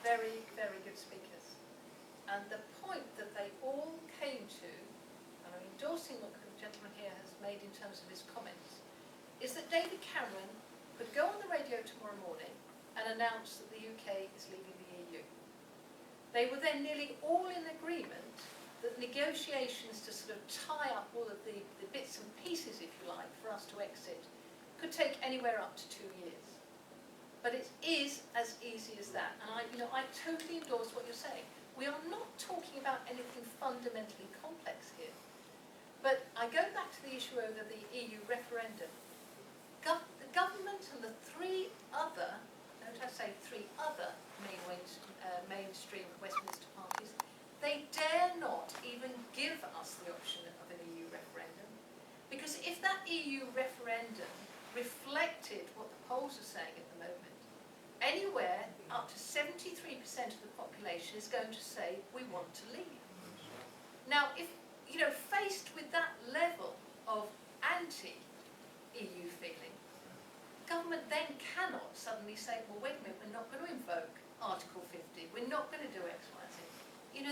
very, very good speakers. And the point that they all came to, and I'm endorsing what the gentleman here has made in terms of his comments, is that David Cameron could go on the radio tomorrow morning and announce that the UK is leaving the EU. They were then nearly all in agreement that negotiations to sort of tie up all of the bits and pieces, if you like, for us to exit, could take anywhere up to 2 years. But it is as easy as that. And I totally endorse what you're saying. We are not talking about anything fundamentally complex here. But I go back to the issue over the EU referendum. The government and the 3 other, don't I say 3 other mainstream Westminster parties, they dare not even give us the option of an EU referendum. Because if that EU referendum reflected what the polls are saying at the moment, anywhere up to 73% of the population is going to say we want to leave. Now, if faced with that level of anti-EU feeling, government then cannot suddenly say, well, wait a minute, we're not going to invoke Article 50, we're not going to do X, Y, Z.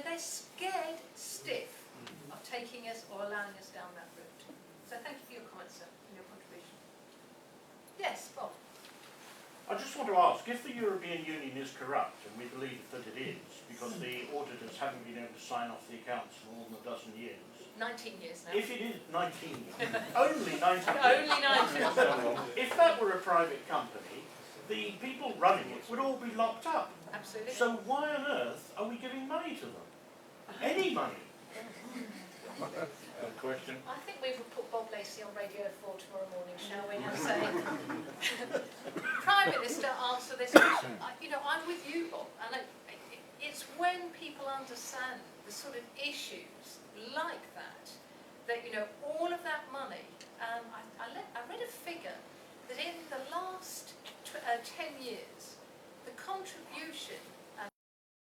They're scared stiff of taking us or allowing us down that route. So thank you. ask, if the European Union is corrupt, and we believe that it is, because the auditors haven't been able to sign off the accounts for more than a dozen years. 19 years now. If it is 19 years, only 19 years. Only 19. If that were a private company, the people running it would all be locked up. Absolutely. So why on earth are we giving money to them? Any money? Good question. I think we would put Bob Lacey on Radio 4 tomorrow morning, shall we, and say, Prime Minister, answer this question. I'm with you, Bob, and it's when people understand the sort of issues like that, all of that money, I read a figure that in the last 10 years, the contribution and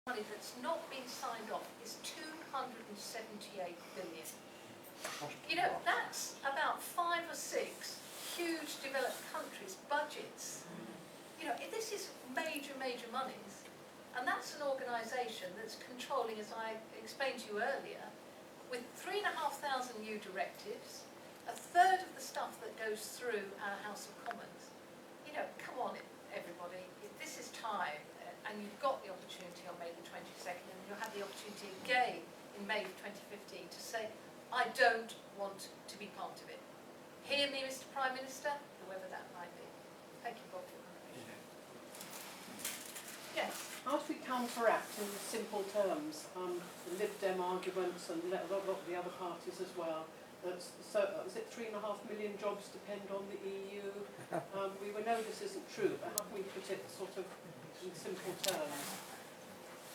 money that's not been signed off is 278 billion. That's about 5 or 6 huge developed countries' budgets. This is major, major monies. And that's an organisation that's controlling, as I explained to you earlier, with 3,500 new directives, a third of the stuff that goes through our House of Commons. Come on, everybody, this is time, and you've got the opportunity on May the 22nd, and you'll have the opportunity again in May 2015 to say, I don't want to be part of it. Hear me, Mr. Prime Minister, whoever that might be. Thank you, Bob, for your information. Yes. How do we counteract in simple terms the Lib Dem arguments and a lot of the other parties as well? Is it 3.5 million jobs depend on the EU? We know this isn't true, but how can we put it sort of in simple terms?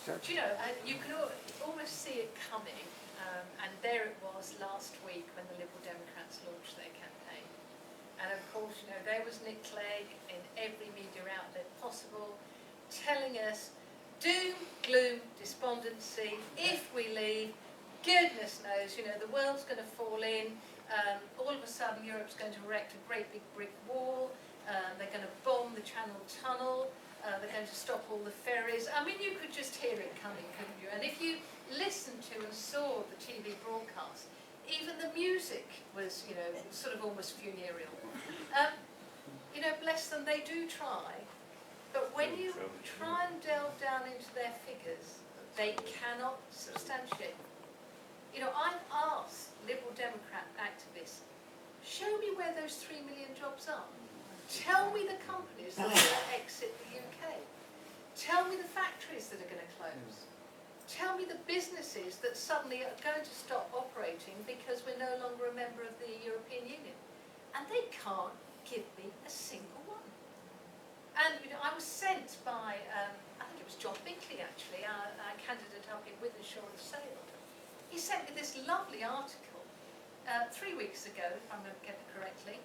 Do you can almost see it coming, and there it was last week when the Liberal Democrats launched their campaign. And of course, there was Nick Clegg in every media outlet possible, telling us doom, gloom, despondency, if we leave, goodness knows, the world's going to fall in, all of a sudden Europe's going to erect a great big brick wall, they're going to bomb the Channel Tunnel, they're going to stop all the ferries. I mean, you could just hear it coming, couldn't you? And if you listened to and saw the TV broadcast, even the music was, sort of almost funereal. Bless them, they do try, but when you try and delve down into their figures, they cannot substantiate them. I've asked Liberal Democrat activists, show me where those 3 million jobs are. Tell me the companies that are going to exit the UK. Tell me the factories that are going to close. Tell me the businesses that suddenly are going to stop operating because we're no longer a member of the European Union. And they can't give me a single one. And I was sent by, I think it was John Binkley actually, our candidate up in Wythenshawe and Sale. He sent me this lovely article 3 weeks ago, if I'm going to get it correctly.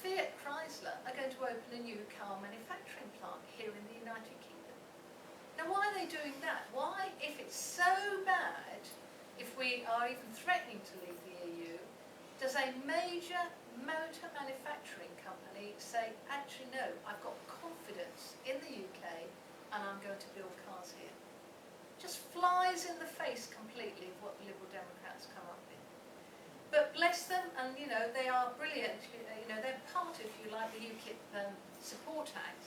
Fiat Chrysler are going to open a new car manufacturing plant here in the United Kingdom. Now, why are they doing that? Why, if it's so bad, if we are even threatening to leave the EU, does a major motor manufacturing company say, actually no, I've got confidence in the UK and I'm going to build cars here? Just flies in the face completely of what the Liberal Democrats come up with. But bless them, and they are brilliant. They're part, if you like, the UKIP Support Act,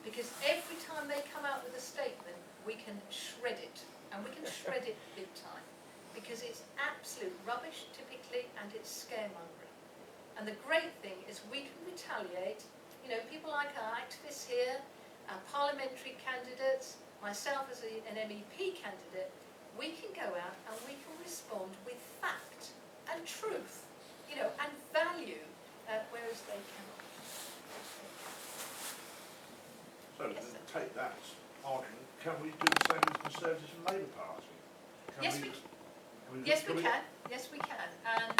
because every time they come out with a statement, we can shred it, and we can shred it big time, because it's absolute rubbish typically, and it's scaremongering. And the great thing is we can retaliate. People like our activists here, our parliamentary candidates, myself as an MEP candidate, we can go out and we can respond with fact and truth, and value, whereas they cannot. So to take that argument, can we do the same as the Conservatives and Labour Party? Yes, we can. Yes, we can. And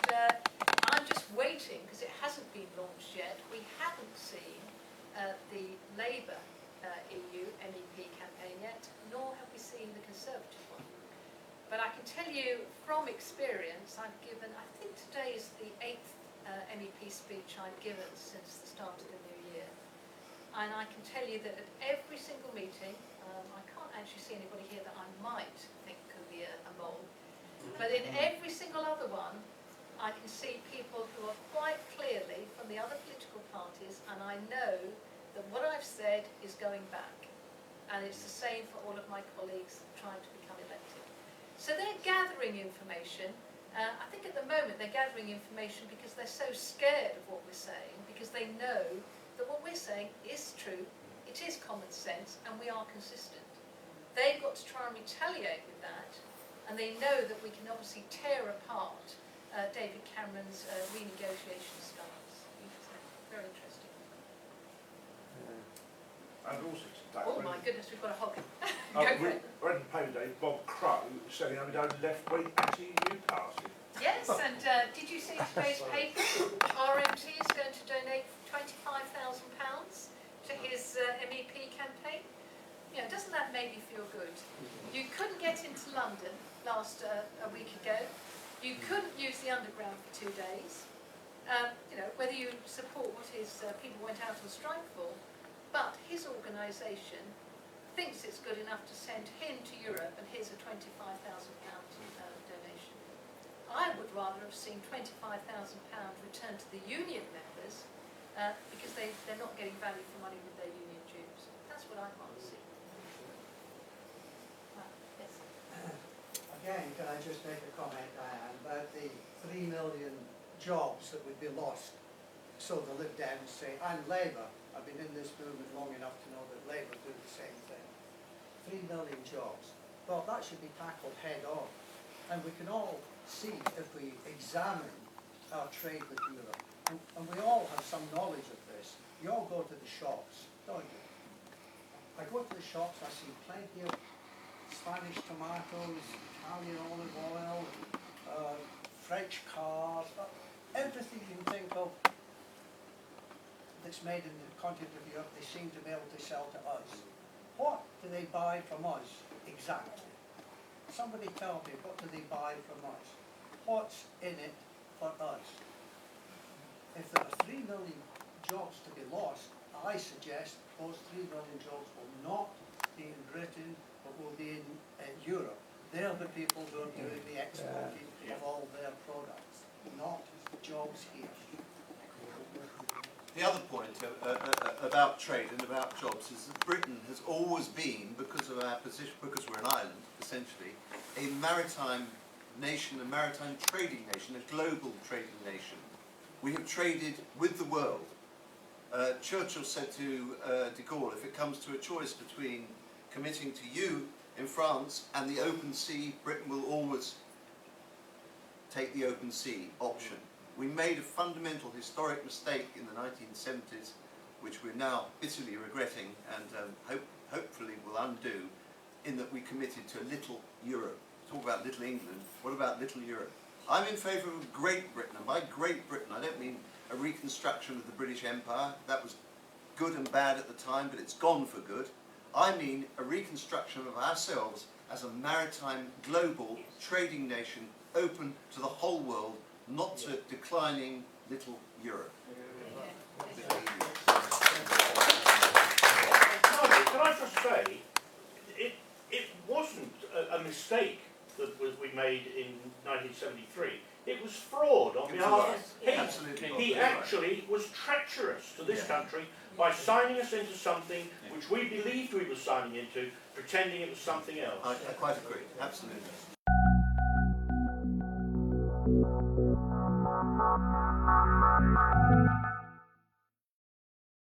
I'm just waiting, because it hasn't been launched yet. We haven't seen the Labour EU MEP campaign yet, nor have we seen the Conservative one. But I can tell you from experience, I've given, I think today is the 8th MEP speech I've given since the start of the new year. And I can tell you that at every single meeting, I can't actually see anybody here that I might think could be a mole, but in every single other one, I can see people who are quite clearly from the other political parties, and I know that what I've said is going back. and it's the same for all of my colleagues trying to become elected. So they're gathering information. I think at the moment they're gathering information because they're so scared of what we're saying, because they know that what we're saying is true, it is common sense, and we are consistent. They've got to try and retaliate with that, and they know that we can obviously tear apart David Cameron's renegotiation stance. Very interesting. And also today, Oh my goodness, we've got a hog. I read in the paper today, Bob Crow selling his own left-wing anti-EU party. Yes, and did you see today's paper? RMT is going to donate £25,000 to his MEP campaign. You know, doesn't that make you feel good? You couldn't get into London a week ago. You couldn't use the underground for 2 days. You know, whether you support what his people went out on strike for, but his organisation thinks it's good enough to send him to Europe, and here's a £25,000 donation. I would rather have seen £25,000 returned to the union members because they're not getting value for money with their union dues. That's what I'd want to see. Yes. Again, can I just make a comment, Diane, about the 3 million jobs that would be lost? So the Lib Dems say, and Labour, I've been in this movement long enough to know that Labour do the same thing. 3 million jobs. Well, that should be tackled head on. And we can all see if we examine our trade with Europe, and we all have some knowledge of this. You all go to the shops, don't you? I go to the shops, I see plenty of Spanish tomatoes, Italian olive oil, French cars, everything you can think of that's made in the continent of Europe, they seem to be able to sell to us. What do they buy from us exactly? Somebody tell me, what do they buy from us? What's in it for us? If there are 3 million jobs to be lost, I suggest those 3 million jobs will not be in Britain, but will be in Europe. They're the people who are doing the exporting of all their products, not jobs here. The other point about trade and about jobs is that Britain has always been, because of our position, because we're an island, essentially, a maritime nation, a maritime trading nation, a global trading nation. We have traded with the world. Churchill said to de Gaulle, if it comes to a choice between committing to you in France and the open sea, Britain will always take the open sea option. We made a fundamental historic mistake in the 1970s, which we're now bitterly regretting and hopefully will undo, in that we committed to little Europe. Talk about little England, what about little Europe? I'm in favour of Great Britain, and by Great Britain I don't mean a reconstruction of the British Empire. That was good and bad at the time, but it's gone for good. I mean a reconstruction of ourselves as a maritime, global, trading nation, open to the whole world, not to declining little Europe. Can I just say, it wasn't a mistake that we made in 1973. It was fraud on behalf of him. Absolutely. He actually was treacherous to this country by signing us into something which we believed we were signing into, pretending it was something else. I quite agree, absolutely.